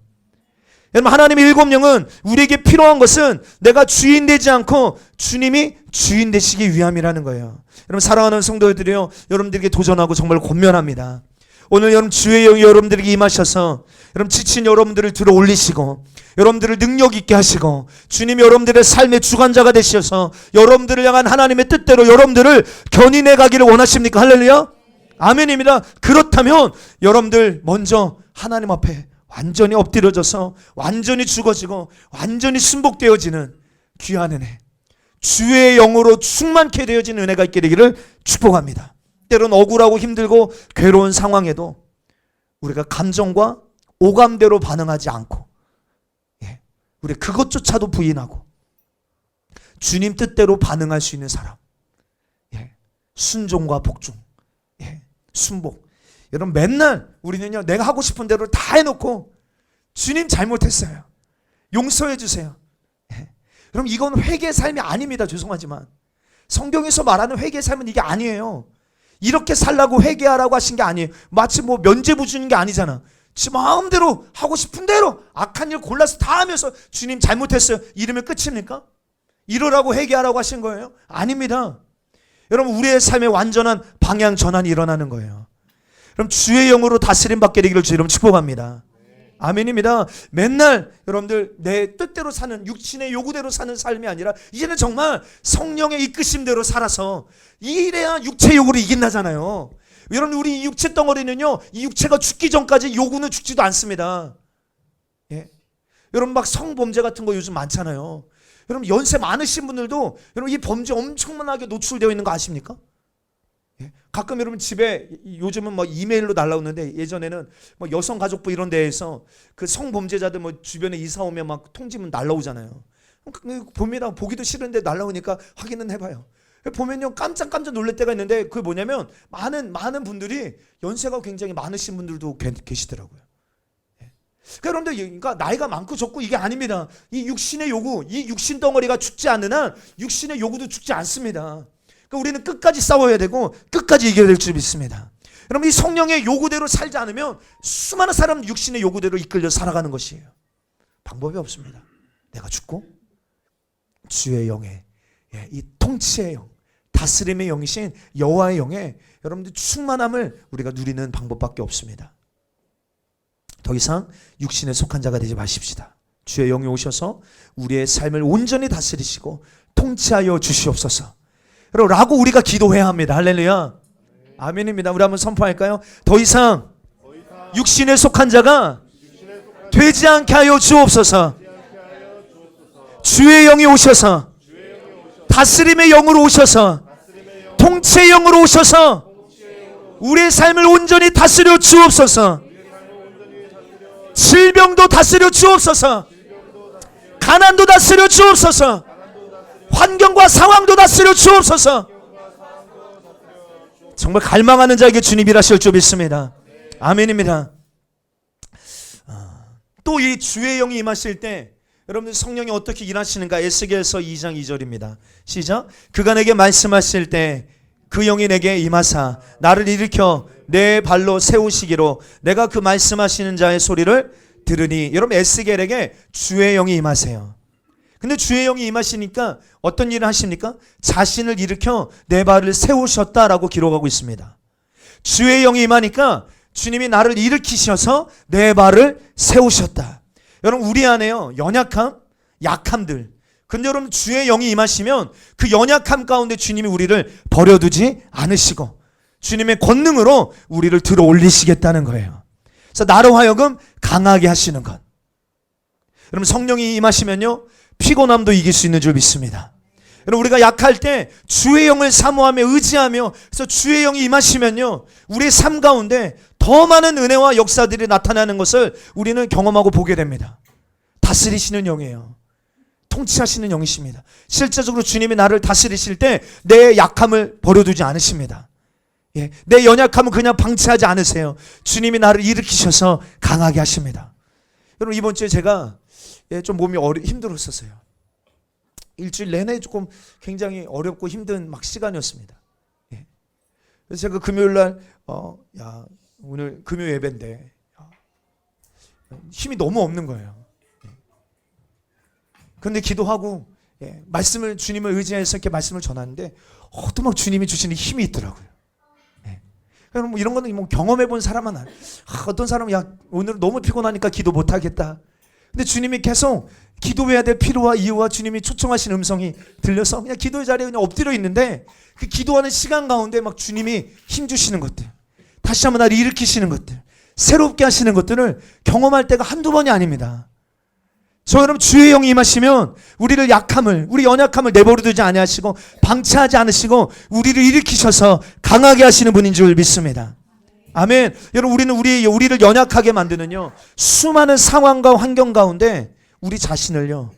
여러분 하나님의 일곱 영은 우리에게 필요한 것은 내가 주인 되지 않고 주님이 주인 되시기 위함이라는 거예요. 여러분 사랑하는 성도들이요 여러분들에게 도전하고 정말 권면합니다. 오늘 여러분 주의 영이 여러분들에게 임하셔서 여러분 지친 여러분들을 들어 올리시고 여러분들을 능력 있게 하시고 주님이 여러분들의 삶의 주관자가 되셔서 여러분들을 향한 하나님의 뜻대로 여러분들을 견인해 가기를 원하십니까? 할렐루야 아멘입니다. 그렇다면 여러분들 먼저 하나님 앞에 완전히 엎드려져서 완전히 죽어지고 완전히 순복되어지는 귀한 은혜 주의 영으로 충만케 되어지는 은혜가 있게 되기를 축복합니다. 때로는 억울하고 힘들고 괴로운 상황에도 우리가 감정과 오감대로 반응하지 않고 우리 그것조차도 부인하고 주님 뜻대로 반응할 수 있는 사람 순종과 복종 순복 여러분 맨날 우리는요 내가 하고 싶은 대로 다 해놓고 주님 잘못했어요 용서해 주세요 그럼 이건 회개의 삶이 아닙니다. 죄송하지만 성경에서 말하는 회개의 삶은 이게 아니에요. 이렇게 살라고 회개하라고 하신 게 아니에요. 마치 뭐 면죄부 주는 게 아니잖아. 지 마음대로 하고 싶은 대로 악한 일 골라서 다 하면서 주님 잘못했어요 이러면 끝입니까? 이러라고 회개하라고 하신 거예요? 아닙니다. 여러분 우리의 삶에 완전한 방향 전환이 일어나는 거예요. 그럼 주의 영으로 다스림 받게 되기를 주의 이름 축복합니다. 아멘입니다. 맨날 여러분들 내 뜻대로 사는 육신의 요구대로 사는 삶이 아니라 이제는 정말 성령의 이끄심대로 살아서 이래야 육체 요구를 이긴다잖아요. 여러분 우리 이 육체 덩어리는요 이 육체가 죽기 전까지 요구는 죽지도 않습니다. 여러분 막 성범죄 같은 거 요즘 많잖아요. 여러분 연세 많으신 분들도 여러분 이 범죄 엄청나게 노출되어 있는 거 아십니까? 가끔 여러분 집에 요즘은 뭐 이메일로 날라오는데 예전에는 뭐 여성가족부 이런 데에서 그 성범죄자들 뭐 주변에 이사 오면 막 통지문 날라오잖아요. 봅니다. 보기도 싫은데 날라오니까 확인은 해봐요. 보면요 깜짝 놀랄 때가 있는데 그게 뭐냐면 많은 분들이 연세가 굉장히 많으신 분들도 계시더라고요. 그러니까 여러분들 그러니까 나이가 많고 적고 이게 아닙니다. 이 육신의 요구, 이 육신 덩어리가 죽지 않는 한 육신의 요구도 죽지 않습니다. 그러니까 우리는 끝까지 싸워야 되고 끝까지 이겨야 될 줄 믿습니다. 여러분 이 성령의 요구대로 살지 않으면 수많은 사람 육신의 요구대로 이끌려 살아가는 것이에요. 방법이 없습니다. 내가 죽고 주의 영에 이 통치의 영, 다스림의 영이신 여호와의 영에 여러분들 충만함을 우리가 누리는 방법밖에 없습니다. 더 이상 육신에 속한 자가 되지 마십시다. 주의 영이 오셔서 우리의 삶을 온전히 다스리시고 통치하여 주시옵소서 라고 우리가 기도해야 합니다. 할렐루야 아멘입니다. 우리 한번 선포할까요? 더 이상 육신에 속한 자가 되지 않게 하여 주옵소서. 주의 영이 오셔서 다스림의 영으로 오셔서 통치의 영으로 오셔서 우리의 삶을 온전히 다스려 주옵소서. 질병도 다스려 주옵소서. 가난도 다스려 주옵소서. 환경과 상황도 다스려 주옵소서. 정말 갈망하는 자에게 주님이 일하실 줄 믿습니다. 아멘입니다. 또 이 주의 영이 임하실 때 여러분들 성령이 어떻게 일하시는가? 에스겔서 2장 2절입니다. 시작. 그가 내게 말씀하실 때 그 영이 내게 임하사 나를 일으켜 내 발로 세우시기로 내가 그 말씀하시는 자의 소리를 들으니. 여러분 에스겔에게 주의 영이 임하세요. 근데 주의 영이 임하시니까 어떤 일을 하십니까? 자신을 일으켜 내 발을 세우셨다라고 기록하고 있습니다. 주의 영이 임하니까 주님이 나를 일으키셔서 내 발을 세우셨다. 여러분 우리 안에요 연약함, 약함들. 근데 여러분 주의 영이 임하시면 그 연약함 가운데 주님이 우리를 버려두지 않으시고 주님의 권능으로 우리를 들어 올리시겠다는 거예요. 그래서 나로 하여금 강하게 하시는 것. 여러분 성령이 임하시면요 피곤함도 이길 수 있는 줄 믿습니다. 여러분 우리가 약할 때 주의 영을 사모하며 의지하며 그래서 주의 영이 임하시면요 우리의 삶 가운데 더 많은 은혜와 역사들이 나타나는 것을 우리는 경험하고 보게 됩니다. 다스리시는 영이에요. 통치하시는 영이십니다. 실제적으로 주님이 나를 다스리실 때 내 약함을 버려두지 않으십니다. 예, 내 연약함은 그냥 방치하지 않으세요. 주님이 나를 일으키셔서 강하게 하십니다. 여러분 이번 주에 제가 좀 몸이 힘들었었어요. 일주일 내내 조금 굉장히 어렵고 힘든 막 시간이었습니다. 예. 그래서 제가 금요일 날 오늘 금요 예배인데 힘이 너무 없는 거예요. 그런데 기도하고 말씀을 주님을 의지해서 이렇게 말씀을 전하는데 또 막 주님이 주시는 힘이 있더라고요. 그럼 뭐 이런 거는 뭐 경험해 본 사람은 어떤 사람은 오늘 너무 피곤하니까 기도 못 하겠다. 근데 주님이 계속 기도해야 될 필요와 이유와 주님이 초청하신 음성이 들려서 그냥 기도의 자리에 그냥 엎드려 있는데 그 기도하는 시간 가운데 막 주님이 힘 주시는 것들, 다시 한번 나를 일으키시는 것들, 새롭게 하시는 것들을 경험할 때가 한두 번이 아닙니다. 저 여러분 주의 영이 임하시면 우리 연약함을 내버려두지 아니하시고 방치하지 않으시고 우리를 일으키셔서 강하게 하시는 분인 줄 믿습니다. 아멘. 여러분 우리를 연약하게 만드는요 수많은 상황과 환경 가운데 우리 자신을요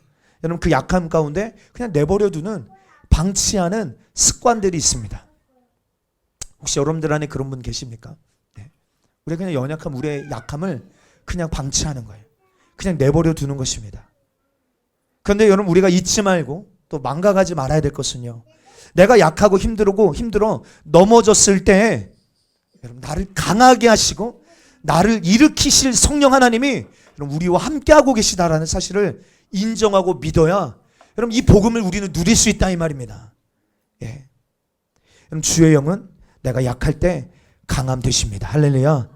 여러분 그 약함 가운데 그냥 내버려두는 방치하는 습관들이 있습니다. 혹시 여러분들 안에 그런 분 계십니까? 네. 우리가 그냥 우리의 약함을 그냥 방치하는 거예요. 그냥 내버려 두는 것입니다. 그런데 여러분 우리가 잊지 말고 또 망각하지 말아야 될 것은요 내가 약하고 힘들어 넘어졌을 때 여러분 나를 강하게 하시고 나를 일으키실 성령 하나님이 여러분 우리와 함께하고 계시다라는 사실을 인정하고 믿어야 여러분 이 복음을 우리는 누릴 수 있다 이 말입니다. 예. 여러분 주의 영은 내가 약할 때 강함 되십니다. 할렐루야.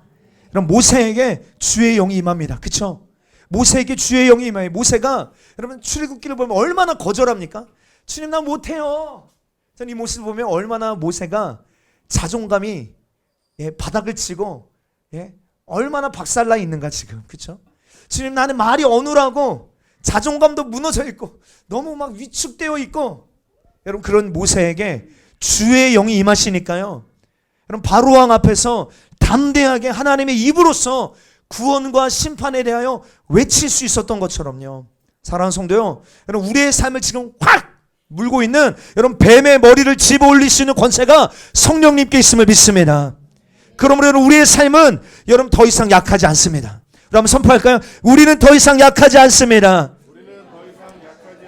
여러분 모세에게 주의 영이 임합니다. 그렇죠? 모세에게 주의 영이 임해요. 모세가 여러분 출애굽기를 보면 얼마나 거절합니까? 주님 나 못해요. 저는 이 모습을 보면 얼마나 모세가 자존감이 바닥을 치고 얼마나 박살나 있는가 지금. 그렇죠? 주님 나는 말이 어눌하고 자존감도 무너져 있고 너무 막 위축되어 있고 여러분 그런 모세에게 주의 영이 임하시니까요. 여러분 바로왕 앞에서 담대하게 하나님의 입으로서 구원과 심판에 대하여 외칠 수 있었던 것처럼요. 사랑하는 성도요, 여러분 우리의 삶을 지금 확 물고 있는 여러분 뱀의 머리를 집어 올릴 수 있는 권세가 성령님께 있음을 믿습니다. 그러므로 여러분 우리의 삶은 여러분 더 이상 약하지 않습니다. 여러분 선포할까요? 우리는 더 이상 약하지 않습니다.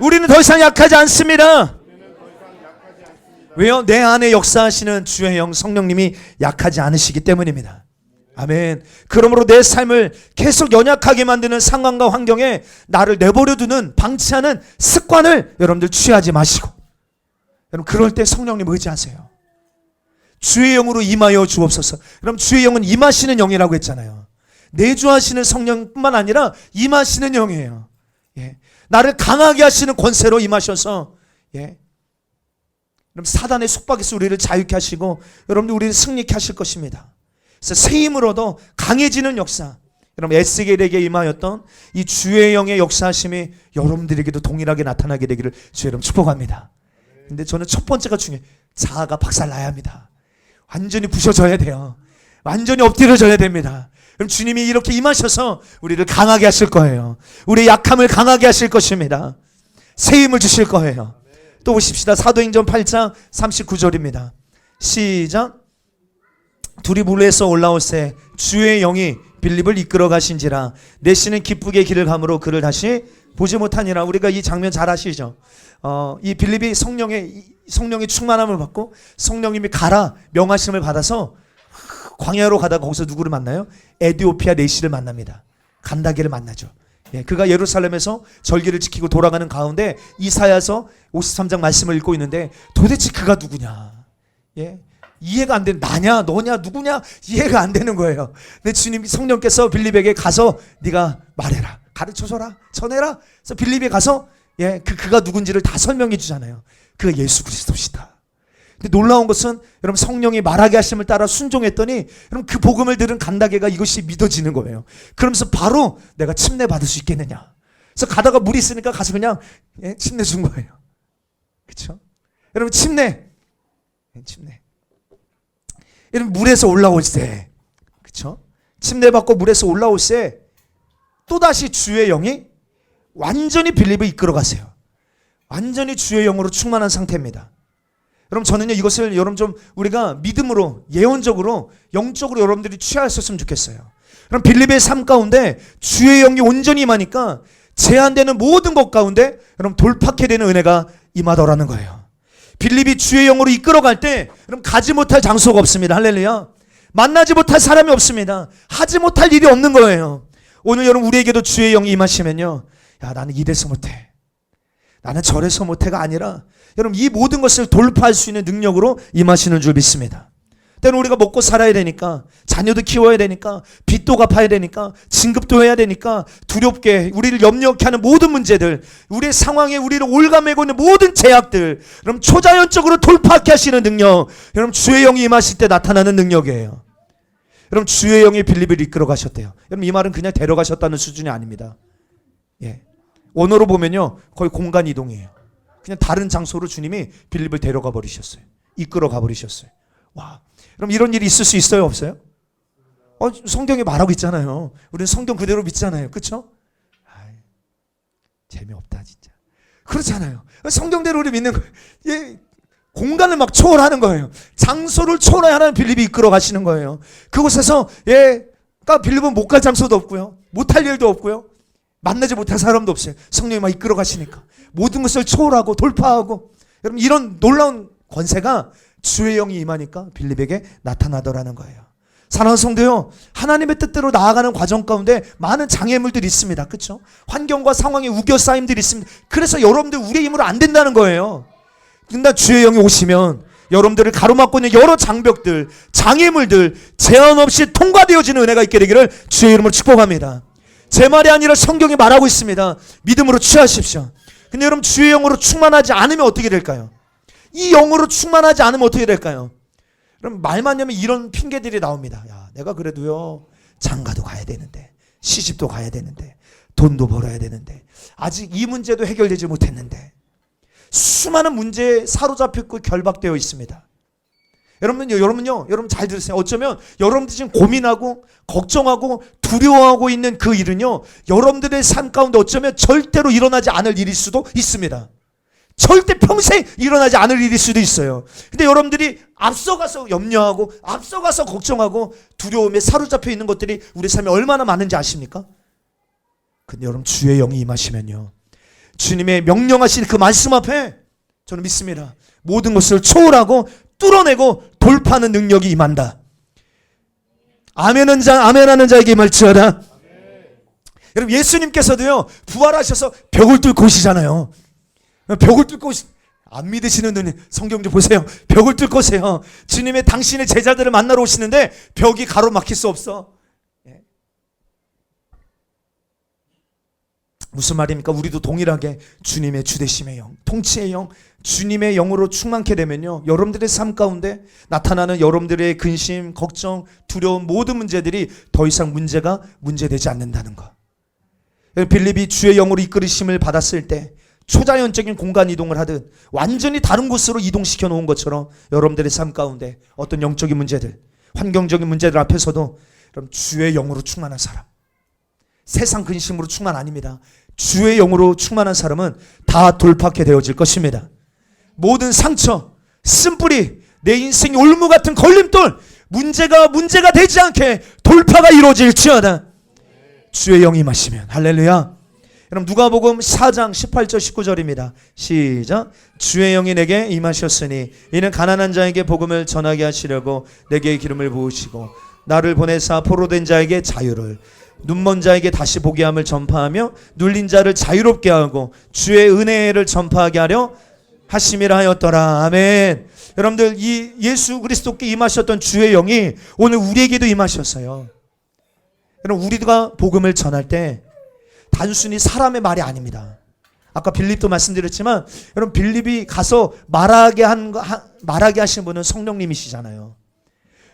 우리는 더 이상 약하지 않습니다. 왜요? 내 안에 역사하시는 주의 영 성령님이 약하지 않으시기 때문입니다. 아멘. 그러므로 내 삶을 계속 연약하게 만드는 상황과 환경에 나를 내버려두는 방치하는 습관을 여러분들 취하지 마시고 여러분 그럴 때 성령님 의지하세요. 주의 영으로 임하여 주옵소서. 그럼 주의 영은 임하시는 영이라고 했잖아요. 내주하시는 성령뿐만 아니라 임하시는 영이에요. 나를 강하게 하시는 권세로 임하셔서 그럼 사단의 속박에서 우리를 자유케 하시고 여러분들 우리를 승리케 하실 것입니다. 그래서 새 힘을 얻어 강해지는 역사, 여러분 에스겔에게 임하였던 이 주의 영의 역사하심이 여러분들에게도 동일하게 나타나게 되기를 주의 이름 축복합니다. 근데 저는 첫 번째가 중요해요. 자아가 박살나야 합니다. 완전히 부셔져야 돼요. 완전히 엎드려져야 됩니다. 그럼 주님이 이렇게 임하셔서 우리를 강하게 하실 거예요. 우리의 약함을 강하게 하실 것입니다. 새 힘을 주실 거예요. 또 보십시다. 사도행전 8장 39절입니다. 시작. 둘이 물에서 올라올새 주의 영이 빌립을 이끌어 가신지라 내시는 기쁘게 길을 감으로 그를 다시 보지 못하니라. 우리가 이 장면 잘 아시죠? 이 빌립이 성령의 충만함을 받고 성령님이 가라 명하심을 받아서 광야로 가다가 거기서 누구를 만나요? 에디오피아 내시를 만납니다. 간다게를 만나죠. 예, 그가 예루살렘에서 절기를 지키고 돌아가는 가운데 이사야서 53장 말씀을 읽고 있는데 도대체 그가 누구냐? 예, 이해가 안 되는, 나냐 너냐 누구냐 이해가 안 되는 거예요. 근데 주님 성령께서 빌립에게 가서 네가 말해라, 가르쳐줘라, 전해라. 그래서 빌립에 가서 그가 누군지를 다 설명해 주잖아요. 그가 예수 그리스도시다. 근데 놀라운 것은 여러분 성령이 말하게 하심을 따라 순종했더니 여러분 그 복음을 들은 간다게가 이것이 믿어지는 거예요. 그러면서 바로 내가 침례 받을 수 있겠느냐. 그래서 가다가 물이 있으니까 가서 그냥 침례 준 거예요. 그렇죠? 여러분 침례. 여러분 물에서 올라올 때, 그렇죠? 침례 받고 물에서 올라올 때 또다시 주의 영이 완전히 빌립을 이끌어 가세요. 완전히 주의 영으로 충만한 상태입니다. 여러분 저는요 이것을 여러분 좀 우리가 믿음으로 예언적으로 영적으로 여러분들이 취하셨으면 좋겠어요. 그럼 빌립의 삶 가운데 주의 영이 온전히 임하니까 제한되는 모든 것 가운데 여러분 돌파케 되는 은혜가 임하더라는 거예요. 빌립이 주의 영으로 이끌어갈 때 여러분 가지 못할 장소가 없습니다. 할렐루야. 만나지 못할 사람이 없습니다. 하지 못할 일이 없는 거예요. 오늘 여러분 우리에게도 주의 영이 임하시면요, 야 나는 이래서 못해, 나는 저래서 못해가 아니라 여러분 이 모든 것을 돌파할 수 있는 능력으로 임하시는 줄 믿습니다. 때는 우리가 먹고 살아야 되니까, 자녀도 키워야 되니까, 빚도 갚아야 되니까, 진급도 해야 되니까 두렵게 우리를 염려케 하는 모든 문제들, 우리의 상황에 우리를 올가매고 있는 모든 제약들, 여러분 초자연적으로 돌파하게 하시는 능력, 여러분 주의 영이 임하실 때 나타나는 능력이에요. 여러분 주의 영이 빌립을 이끌어 가셨대요. 여러분 이 말은 그냥 데려가셨다는 수준이 아닙니다. 원어로 보면요 거의 공간 이동이에요. 그냥 다른 장소로 주님이 빌립을 데려가 버리셨어요. 이끌어 가 버리셨어요. 와, 그럼 이런 일이 있을 수 있어요, 없어요? 성경에 말하고 있잖아요. 우리는 성경 그대로 믿잖아요. 그렇죠? 재미없다 진짜. 그렇잖아요. 성경대로 우리 믿는 거예요. 공간을 막 초월하는 거예요. 장소를 초월하는 빌립이 이끌어 가시는 거예요. 그곳에서 그러니까 빌립은 못 갈 장소도 없고요, 못할 일도 없고요, 만나지 못할 사람도 없어요. 성령이 막 이끌어 가시니까 모든 것을 초월하고 돌파하고, 여러분 이런 놀라운 권세가 주의 영이 임하니까 빌립에게 나타나더라는 거예요. 사랑하는 성도요, 하나님의 뜻대로 나아가는 과정 가운데 많은 장애물들이 있습니다. 그렇죠? 환경과 상황의 우겨싸임들이 있습니다. 그래서 여러분들 우리의 힘으로 안 된다는 거예요. 근데 주의 영이 오시면 여러분들을 가로막고 있는 여러 장벽들, 장애물들 제한 없이 통과되어지는 은혜가 있게 되기를 주의 이름으로 축복합니다. 제 말이 아니라 성경이 말하고 있습니다. 믿음으로 취하십시오. 근데 여러분 주의 영으로 충만하지 않으면 어떻게 될까요? 이 영으로 충만하지 않으면 어떻게 될까요? 그럼 말만 하면 이런 핑계들이 나옵니다. 야, 내가 그래도요 장가도 가야 되는데, 시집도 가야 되는데, 돈도 벌어야 되는데, 아직 이 문제도 해결되지 못했는데, 수많은 문제에 사로잡혔고 결박되어 있습니다. 여러분요, 여러분 잘 들으세요. 어쩌면 여러분들이 지금 고민하고 걱정하고 두려워하고 있는 그 일은요, 여러분들의 삶 가운데 어쩌면 절대로 일어나지 않을 일일 수도 있습니다. 절대 평생 일어나지 않을 일일 수도 있어요. 근데 여러분들이 앞서가서 염려하고 앞서가서 걱정하고 두려움에 사로잡혀 있는 것들이 우리 삶에 얼마나 많은지 아십니까? 근데 여러분 주의 영이 임하시면요, 주님의 명령하신 그 말씀 앞에 저는 믿습니다. 모든 것을 초월하고 뚫어내고 돌파하는 능력이 임한다. 아멘하는 자에게 임할지어다. 여러분 예수님께서도요 부활하셔서 벽을 뚫고 오시잖아요. 벽을 뚫고 안 믿으시는 분이 성경 좀 보세요. 벽을 뚫고 오세요. 주님의 당신의 제자들을 만나러 오시는데 벽이 가로막힐 수 없어. 무슨 말입니까? 우리도 동일하게 주님의 주되심의 영, 통치의 영, 주님의 영으로 충만케 되면요, 여러분들의 삶 가운데 나타나는 여러분들의 근심, 걱정, 두려움, 모든 문제들이 더 이상 문제되지 않는다는 것. 빌립이 주의 영으로 이끌으심을 받았을 때 초자연적인 공간 이동을 하듯 완전히 다른 곳으로 이동시켜 놓은 것처럼 여러분들의 삶 가운데 어떤 영적인 문제들, 환경적인 문제들 앞에서도 그럼 주의 영으로 충만한 사람, 세상 근심으로 충만 아닙니다. 주의 영으로 충만한 사람은 다 돌파하게 되어질 것입니다. 모든 상처, 쓴뿌리, 내 인생의 올무 같은 걸림돌, 문제가 되지 않게 돌파가 이루어질지어다. 주의 영이 임하시면. 할렐루야. 여러분 누가복음 4장 18절 19절입니다. 시작. 주의 영이 내게 임하셨으니 이는 가난한 자에게 복음을 전하게 하시려고 내게 기름을 부으시고 나를 보내사 포로된 자에게 자유를, 눈먼 자에게 다시 보게 함을 전파하며 눌린 자를 자유롭게 하고 주의 은혜를 전파하게 하려 하심이라 하였더라. 아멘. 여러분들 이 예수 그리스도께 임하셨던 주의 영이 오늘 우리에게도 임하셨어요. 여러분 우리가 복음을 전할 때 단순히 사람의 말이 아닙니다. 아까 빌립도 말씀드렸지만 여러분 빌립이 가서 말하게 하신 분은 성령님이시잖아요.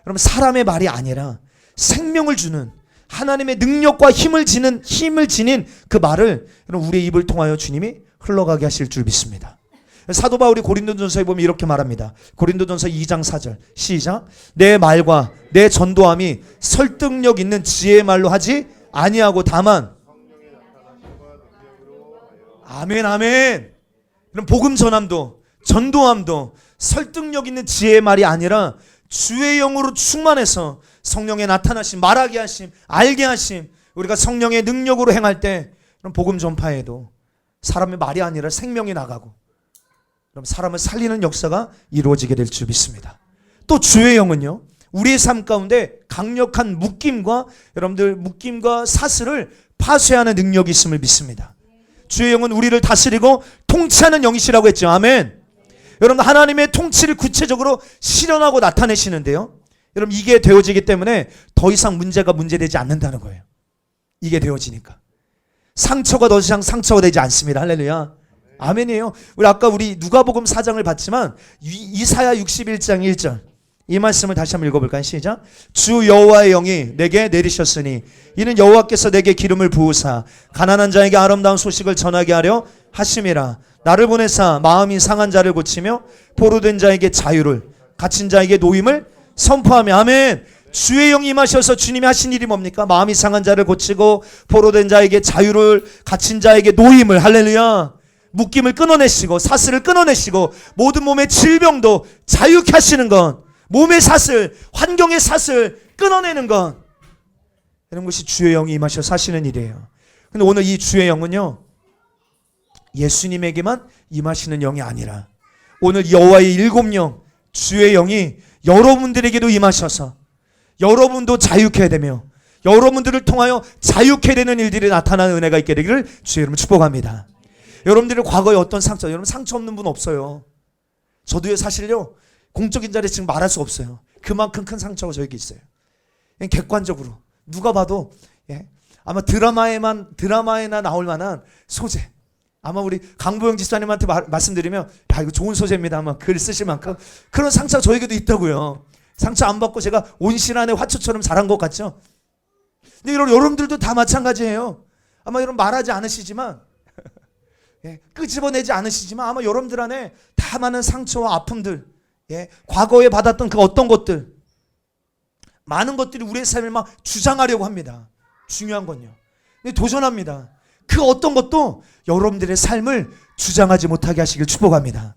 여러분 사람의 말이 아니라 생명을 주는 하나님의 능력과 힘을 지닌 그 말을 여러분 우리의 입을 통하여 주님이 흘러가게 하실 줄 믿습니다. 사도 바울이 고린도전서에 보면 이렇게 말합니다. 고린도전서 2장 4절 시작. 내 말과 내 전도함이 설득력 있는 지혜의 말로 하지 아니하고 다만 아멘 아멘. 그럼 복음 전함도 전도함도 설득력 있는 지혜의 말이 아니라 주의 영으로 충만해서 성령의 나타나심, 말하게 하심, 알게 하심, 우리가 성령의 능력으로 행할 때 그럼 복음 전파에도 사람의 말이 아니라 생명이 나가고 그럼 사람을 살리는 역사가 이루어지게 될 줄 믿습니다. 또 주의 영은요, 우리의 삶 가운데 강력한 묶임과 사슬을 파쇄하는 능력이 있음을 믿습니다. 주의 영은 우리를 다스리고 통치하는 영이시라고 했죠. 아멘. 여러분 하나님의 통치를 구체적으로 실현하고 나타내시는데요, 여러분 이게 되어지기 때문에 더 이상 문제되지 않는다는 거예요. 이게 되어지니까 상처가 더 이상 상처가 되지 않습니다. 할렐루야. 아멘이에요. 우리 누가복음 4장을 봤지만 이사야 61장 1절 이 말씀을 다시 한번 읽어볼까요? 시작. 주 여호와의 영이 내게 내리셨으니 이는 여호와께서 내게 기름을 부으사 가난한 자에게 아름다운 소식을 전하게 하려 하심이라. 나를 보내사 마음이 상한 자를 고치며 포로된 자에게 자유를, 갇힌 자에게 노임을 선포하며. 아멘. 주의 영이 임하셔서 주님이 하신 일이 뭡니까? 마음이 상한 자를 고치고 포로된 자에게 자유를, 갇힌 자에게 노임을. 할렐루야. 묶임을 끊어내시고 사슬을 끊어내시고 모든 몸의 질병도 자유케 하시는 것, 몸의 사슬, 환경의 사슬 끊어내는 것, 이런 것이 주의 영이 임하셔서 하시는 일이에요. 근데 오늘 이 주의 영은요, 예수님에게만 임하시는 영이 아니라 오늘 여호와의 7영 주의 영이 여러분들에게도 임하셔서 여러분도 자유케 되며 여러분들을 통하여 자유케 되는 일들이 나타나는 은혜가 있게 되기를 주의 이름으로 축복합니다. 여러분들의 과거에 어떤 상처, 여러분 상처 없는 분 없어요. 저도요 사실요 공적인 자리에 지금 말할 수 없어요. 그만큼 큰 상처가 저에게 있어요. 객관적으로 누가 봐도 아마 드라마에나 나올 만한 소재. 아마 우리 강보영 집사님한테 말씀드리면 야 이거 좋은 소재입니다 아마 글 쓰실 만큼 그런 상처가 저에게도 있다고요. 상처 안 받고 제가 온실 안에 화초처럼 자란 것 같죠? 근데 여러분들도 다 마찬가지예요. 아마 여러분 말하지 않으시지만 끄집어내지 않으시지만 아마 여러분들 안에 다 많은 상처와 아픔들, 과거에 받았던 그 어떤 것들, 많은 것들이 우리의 삶을 막 주장하려고 합니다. 중요한 건요, 근데 도전합니다. 그 어떤 것도 여러분들의 삶을 주장하지 못하게 하시길 축복합니다.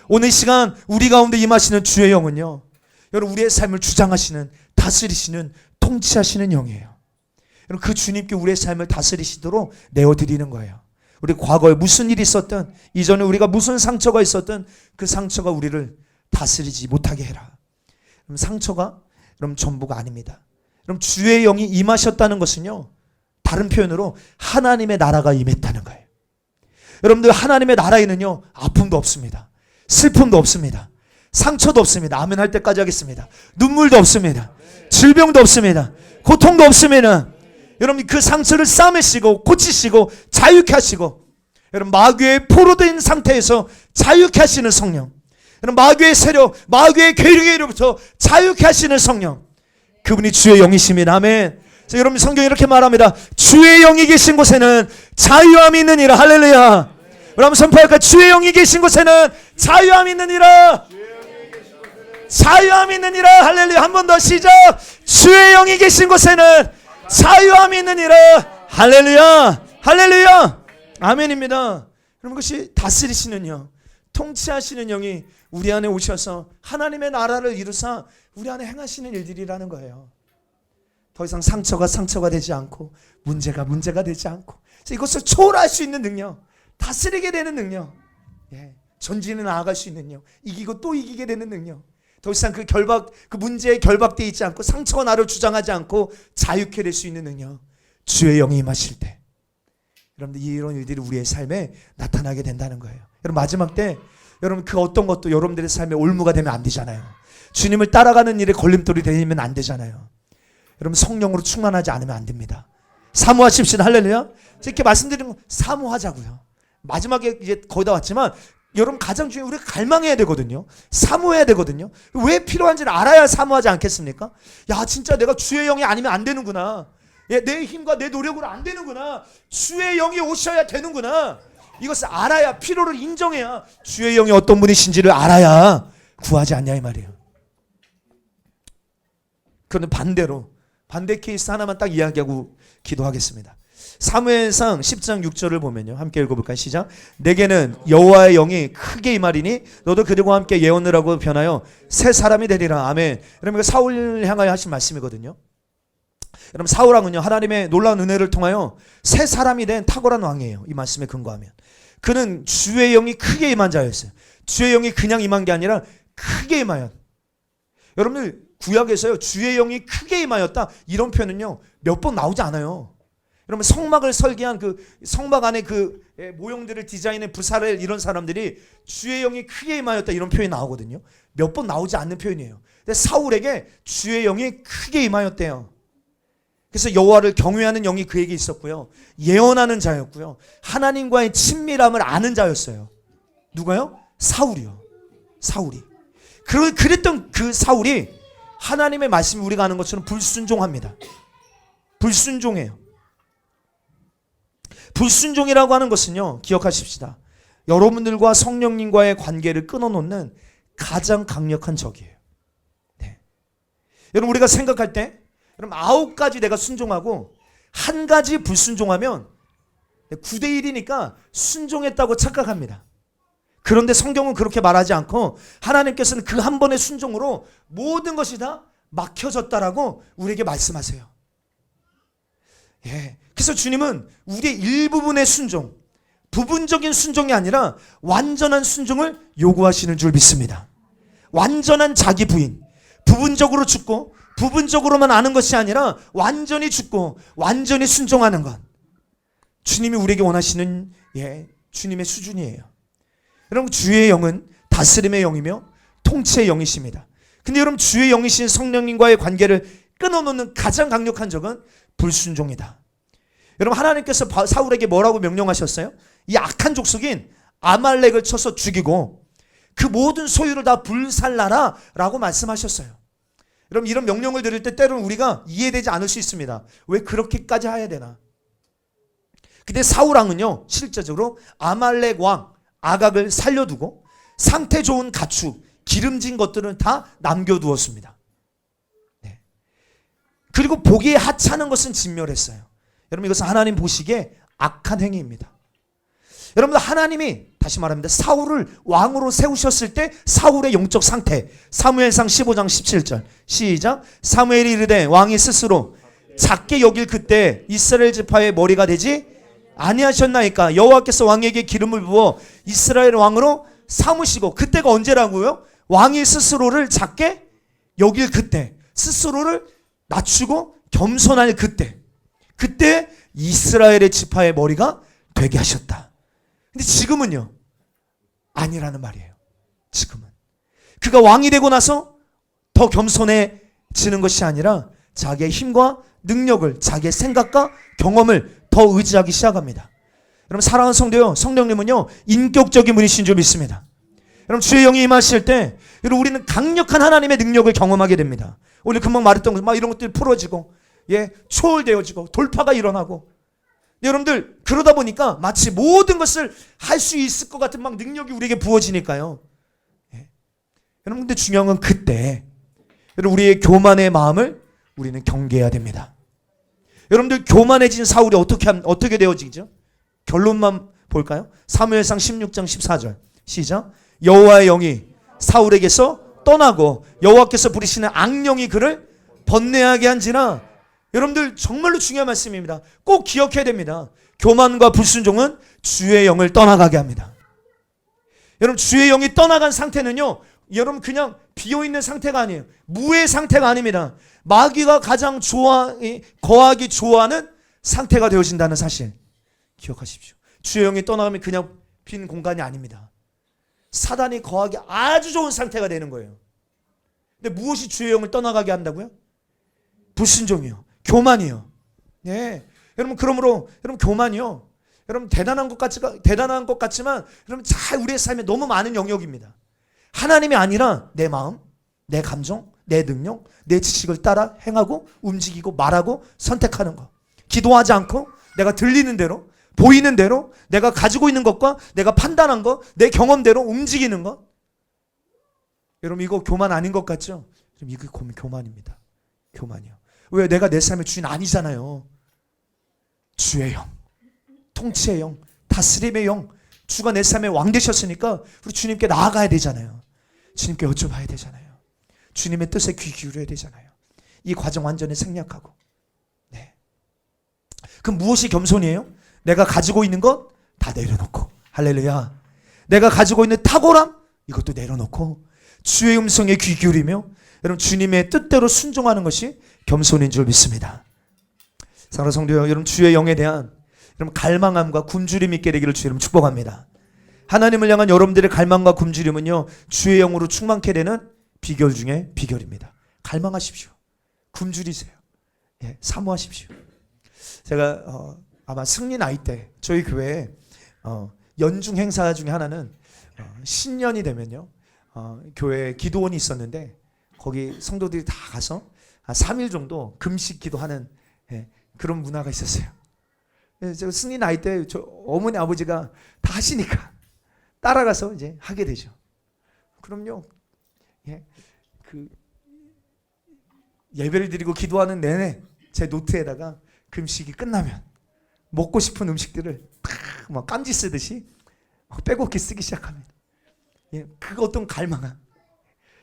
오늘 시간 우리 가운데 임하시는 주의 영은요, 여러분 우리의 삶을 주장하시는, 다스리시는, 통치하시는 영이에요. 여러분 그 주님께 우리의 삶을 다스리시도록 내어드리는 거예요. 우리 과거에 무슨 일이 있었든, 이전에 우리가 무슨 상처가 있었든 그 상처가 우리를 다스리지 못하게 해라. 그럼 상처가 그럼 전부가 아닙니다. 그럼 주의 영이 임하셨다는 것은요, 다른 표현으로 하나님의 나라가 임했다는 거예요. 여러분들 하나님의 나라에는요 아픔도 없습니다. 슬픔도 없습니다. 상처도 없습니다. 아멘 할 때까지 하겠습니다. 눈물도 없습니다. 질병도 없습니다. 고통도 없습니다. 여러분 그 상처를 싸매시고 고치시고 자유케 하시고, 여러분 마귀의 포로된 상태에서 자유케 하시는 성령, 여러분 마귀의 세력, 마귀의 괴력으로부터 자유케 하시는 성령, 그분이 주의 영이십니다. 아멘. 여러분 성경이 이렇게 말합니다. 주의 영이 계신 곳에는 자유함이 있느니라. 할렐루야. 여러분 선포할까? 주의 영이 계신 곳에는 자유함이 있느니라. 자유함이 있느니라. 할렐루야. 한 번 더 시작. 주의 영이 계신 곳에는 자유함이 있느니라. 할렐루야. 할렐루야. 아멘입니다. 여러분 그것이 다스리시는 영, 통치하시는 영이 우리 안에 오셔서 하나님의 나라를 이루사 우리 안에 행하시는 일들이라는 거예요. 더 이상 상처가 되지 않고, 문제가 되지 않고, 이것을 초월할 수 있는 능력, 다스리게 되는 능력, 전진해 나아갈 수 있는 능력, 이기고 또 이기게 되는 능력, 더 이상 그 문제에 결박되어 있지 않고, 상처가 나를 주장하지 않고 자유케 될 수 있는 능력, 주의 영이 임하실 때 여러분들 이런 일들이 우리의 삶에 나타나게 된다는 거예요. 여러분 마지막 때 여러분 그 어떤 것도 여러분들의 삶에 올무가 되면 안 되잖아요. 주님을 따라가는 일에 걸림돌이 되면 안 되잖아요. 여러분 성령으로 충만하지 않으면 안 됩니다. 사모하십시다. 할렐루야. 이렇게 말씀드리는 거 사모하자고요. 마지막에 이제 거의 다 왔지만 여러분 가장 중요한 우리가 갈망해야 되거든요. 사모해야 되거든요. 왜 필요한지를 알아야 사모하지 않겠습니까? 야 진짜 내가 주의 영이 아니면 안 되는구나. 내 힘과 내 노력으로 안 되는구나. 주의 영이 오셔야 되는구나. 이것을 알아야, 필요를 인정해야, 주의 영이 어떤 분이신지를 알아야 구하지 않냐 이 말이에요. 그런데 반대 케이스 하나만 딱 이야기하고 기도하겠습니다. 사무엘상 10장 6절을 보면요, 함께 읽어볼까요? 시작. 내게는 여호와의 영이 크게 임하리니 너도 그들과 함께 예언을 하고 변하여 새 사람이 되리라. 아멘. 여러분 이거 사울을 향하여 하신 말씀이거든요. 여러분 사울왕은요 하나님의 놀라운 은혜를 통하여 새 사람이 된 탁월한 왕이에요. 이 말씀에 근거하면 그는 주의 영이 크게 임한 자였어요. 주의 영이 그냥 임한 게 아니라 크게 임하여. 여러분들 구약에서요 주의 영이 크게 임하였다 이런 표현은요 몇 번 나오지 않아요. 여러분 성막을 설계한 그 성막 안에 그 모형들을 디자인해 부사를 이런 사람들이 주의 영이 크게 임하였다 이런 표현이 나오거든요. 몇 번 나오지 않는 표현이에요. 근데 사울에게 주의 영이 크게 임하였대요. 그래서 여호와를 경외하는 영이 그에게 있었고요. 예언하는 자였고요. 하나님과의 친밀함을 아는 자였어요. 누가요? 사울이요. 사울이. 그랬던 그 사울이 하나님의 말씀이 우리가 아는 것처럼 불순종합니다. 불순종해요. 불순종이라고 하는 것은요. 기억하십시다. 여러분들과 성령님과의 관계를 끊어놓는 가장 강력한 적이에요. 네. 여러분 우리가 생각할 때 그럼 9가지 내가 순종하고 1가지 불순종하면 9대 1이니까 순종했다고 착각합니다. 그런데 성경은 그렇게 말하지 않고 하나님께서는 그 한 번의 순종으로 모든 것이 다 막혀졌다라고 우리에게 말씀하세요. 그래서 주님은 우리의 일부분의 순종, 부분적인 순종이 아니라 완전한 순종을 요구하시는 줄 믿습니다. 완전한 자기 부인, 부분적으로 죽고 부분적으로만 아는 것이 아니라 완전히 죽고 완전히 순종하는 것, 주님이 우리에게 원하시는 주님의 수준이에요. 여러분 주의 영은 다스림의 영이며 통치의 영이십니다. 근데 여러분 주의 영이신 성령님과의 관계를 끊어놓는 가장 강력한 적은 불순종이다. 여러분 하나님께서 사울에게 뭐라고 명령하셨어요? 이 악한 족속인 아말렉을 쳐서 죽이고 그 모든 소유를 다 불살라라 라고 말씀하셨어요. 여러분 이런 명령을 드릴 때 때로는 우리가 이해되지 않을 수 있습니다. 왜 그렇게까지 해야 되나? 근데 사울왕은요 실제적으로 아말렉 왕 아각을 살려두고 상태 좋은 가축, 기름진 것들은 다 남겨두었습니다. 네. 그리고 보기에 하찮은 것은 진멸했어요. 여러분 이것은 하나님 보시기에 악한 행위입니다. 여러분들 하나님이 다시 말합니다. 사울을 왕으로 세우셨을 때 사울의 영적 상태, 사무엘상 15장 17절 시작. 사무엘이 이르되 왕이 스스로 작게 여길 그때 이스라엘 지파의 머리가 되지 아니하셨나이까. 여호와께서 왕에게 기름을 부어 이스라엘 왕으로 삼으시고, 그때가 언제라고요? 왕이 스스로를 작게 여길 그때, 스스로를 낮추고 겸손할 그때 이스라엘의 지파의 머리가 되게 하셨다. 근데 지금은요 아니라는 말이에요. 지금은 그가 왕이 되고 나서 더 겸손해지는 것이 아니라 자기의 힘과 능력을, 자기의 생각과 경험을 더 의지하기 시작합니다. 여러분 사랑하는 성도요, 성령님은요 인격적인 분이신 줄 믿습니다. 여러분 주의 영이 임하실 때 여러분 우리는 강력한 하나님의 능력을 경험하게 됩니다. 오늘 금방 말했던 것, 막 이런 것들이 풀어지고 초월되어지고 돌파가 일어나고, 여러분들 그러다 보니까 마치 모든 것을 할 수 있을 것 같은 막 능력이 우리에게 부어지니까요. 여러분 근데 중요한 건 그때 여러분 우리의 교만의 마음을 우리는 경계해야 됩니다. 여러분들 교만해진 사울이 어떻게 되어지죠? 결론만 볼까요? 사무엘상 16장 14절 시작. 여호와의 영이 사울에게서 떠나고 여호와께서 부리시는 악령이 그를 번뇌하게 한지라. 여러분들 정말로 중요한 말씀입니다. 꼭 기억해야 됩니다. 교만과 불순종은 주의 영을 떠나가게 합니다. 여러분 주의 영이 떠나간 상태는요, 여러분 그냥 비어있는 상태가 아니에요. 무의 상태가 아닙니다. 마귀가 가장 거하기 좋아하는 상태가 되어진다는 사실 기억하십시오. 주의 영이 떠나가면 그냥 빈 공간이 아닙니다. 사단이 거하기 아주 좋은 상태가 되는 거예요. 근데 무엇이 주의 영을 떠나가게 한다고요? 불순종이요, 교만이요. 네, 여러분 그러므로 여러분 교만이요, 여러분 대단한 것 같지만 여러분 잘 우리의 삶에 너무 많은 영역입니다. 하나님이 아니라 내 마음, 내 감정, 내 능력, 내 지식을 따라 행하고 움직이고 말하고 선택하는 것. 기도하지 않고 내가 들리는 대로, 보이는 대로, 내가 가지고 있는 것과 내가 판단한 것, 내 경험대로 움직이는 것. 여러분 이거 교만 아닌 것 같죠? 이거 교만입니다. 교만이요. 왜? 내가 내 삶의 주인 아니잖아요. 주의 영, 통치의 영, 다스림의 영, 주가 내 삶의 왕 되셨으니까 우리 주님께 나아가야 되잖아요. 주님께 여쭤봐야 되잖아요. 주님의 뜻에 귀 기울여야 되잖아요. 이 과정 완전히 생략하고. 네. 그럼 무엇이 겸손이에요? 내가 가지고 있는 것 다 내려놓고, 할렐루야. 내가 가지고 있는 탁월함 이것도 내려놓고 주의 음성에 귀 기울이며 여러분 주님의 뜻대로 순종하는 것이 겸손인 줄 믿습니다. 사랑하는 성도 여러분, 주의 영에 대한 여러분 갈망함과 굶주림이 있게 되기를 주의 이름 축복합니다. 하나님을 향한 여러분들의 갈망과 굶주림은요 주의 영으로 충만케 되는 비결 중에 비결입니다. 갈망하십시오. 굶주리세요. 예, 사모하십시오. 제가 아마 승리 나이 때 저희 교회에 연중 행사 중에 하나는 신년이 되면요 교회에 기도원이 있었는데 거기 성도들이 다 가서 한 3일 정도 금식 기도하는 그런 문화가 있었어요. 제가 승리 나이 때 저 어머니 아버지가 다 하시니까 따라가서 이제 하게 되죠. 그럼요. 그 예배를 드리고 기도하는 내내 제 노트에다가 금식이 끝나면 먹고 싶은 음식들을 막 깜지 쓰듯이 빼곡히 쓰기 시작합니다. 그 어떤 갈망함.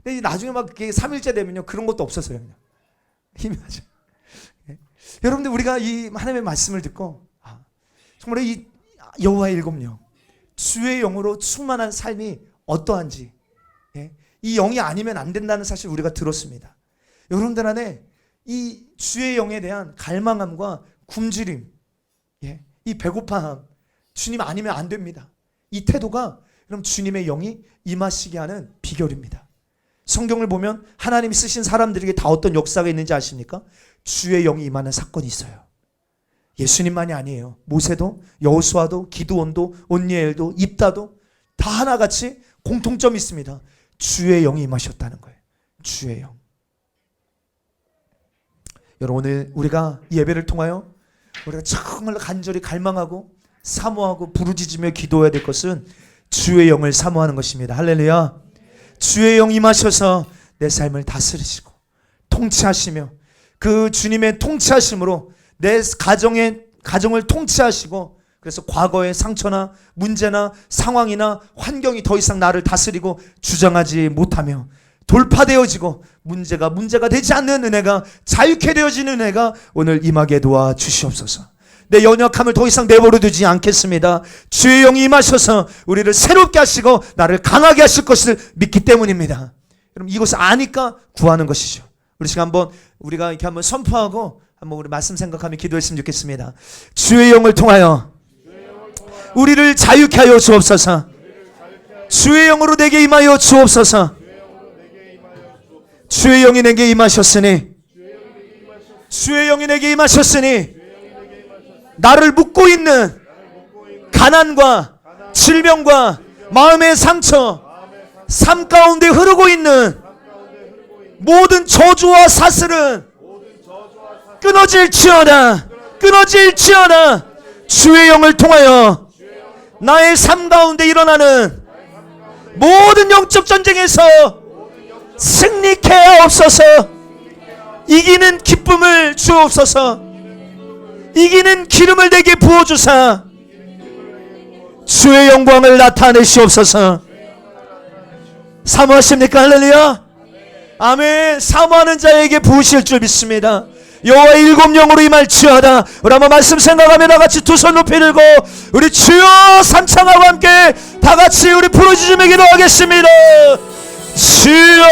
근데 나중에 막 그게 3일째 되면요 그런 것도 없어서요. 그냥 힘이 나죠. 여러분들 우리가 이 하나님의 말씀을 듣고 정말 이 여호와의 일곱 영, 주의 영으로 충만한 삶이 어떠한지, 이 영이 아니면 안 된다는 사실 우리가 들었습니다. 여러분들 안에 이 주의 영에 대한 갈망함과 굶주림, 이 배고파함, 주님 아니면 안 됩니다. 이 태도가 그럼 주님의 영이 임하시게 하는 비결입니다. 성경을 보면 하나님이 쓰신 사람들에게 다 어떤 역사가 있는지 아십니까? 주의 영이 임하는 사건이 있어요. 예수님만이 아니에요. 모세도, 여호수아도, 기드온도, 온니엘도, 입다도 다 하나같이 공통점이 있습니다. 주의 영이 임하셨다는 거예요. 주의 영. 여러분 오늘 우리가 이 예배를 통하여 우리가 정말 간절히 갈망하고 사모하고 부르짖으며 기도해야 될 것은 주의 영을 사모하는 것입니다. 할렐루야. 주의 영 임하셔서 내 삶을 다스리시고 통치하시며 그 주님의 통치하심으로 내 가정을 통치하시고, 그래서 과거의 상처나 문제나 상황이나 환경이 더 이상 나를 다스리고 주장하지 못하며 돌파되어지고 문제가 되지 않는 은혜가, 자유케 되어지는 은혜가 오늘 임하게 도와 주시옵소서. 내 연약함을 더 이상 내버려두지 않겠습니다. 주의 영이 임하셔서 우리를 새롭게 하시고 나를 강하게 하실 것을 믿기 때문입니다. 여러분 이것을 아니까 구하는 것이죠. 우리 지금 한번 우리가 이렇게 한번 선포하고 한번 우리 말씀 생각하며 기도했으면 좋겠습니다. 주의 영을 통하여 우리를 자유케 하여 주옵소서. 주의 영으로 내게 임하여 주옵소서. 주의 영이 내게 임하셨으니 주의 영이 내게 임하셨으니 나를 묶고 있는 가난과 질병과 마음의 상처, 삶 가운데 흐르고 있는 모든 저주와 사슬은 끊어질지어다. 끊어질지어다. 주의 영을 통하여 나의 삶 가운데 일어나는 모든 영적 전쟁에서 승리케 하옵소서. 이기는 기쁨을 주옵소서. 이기는 기름을 내게 부어주사 주의 영광을 나타내시옵소서. 사모하십니까? 할렐루야. 아멘. 사모하는 자에게 부으실 줄 믿습니다. 여호와의 일곱 영으로 임할지어다. 우리 한번 말씀 생각하며 나같이 두 손 높이 들고 우리 주여 삼창하고 함께 다같이 우리 부르짖으며 기도하겠습니다. 주여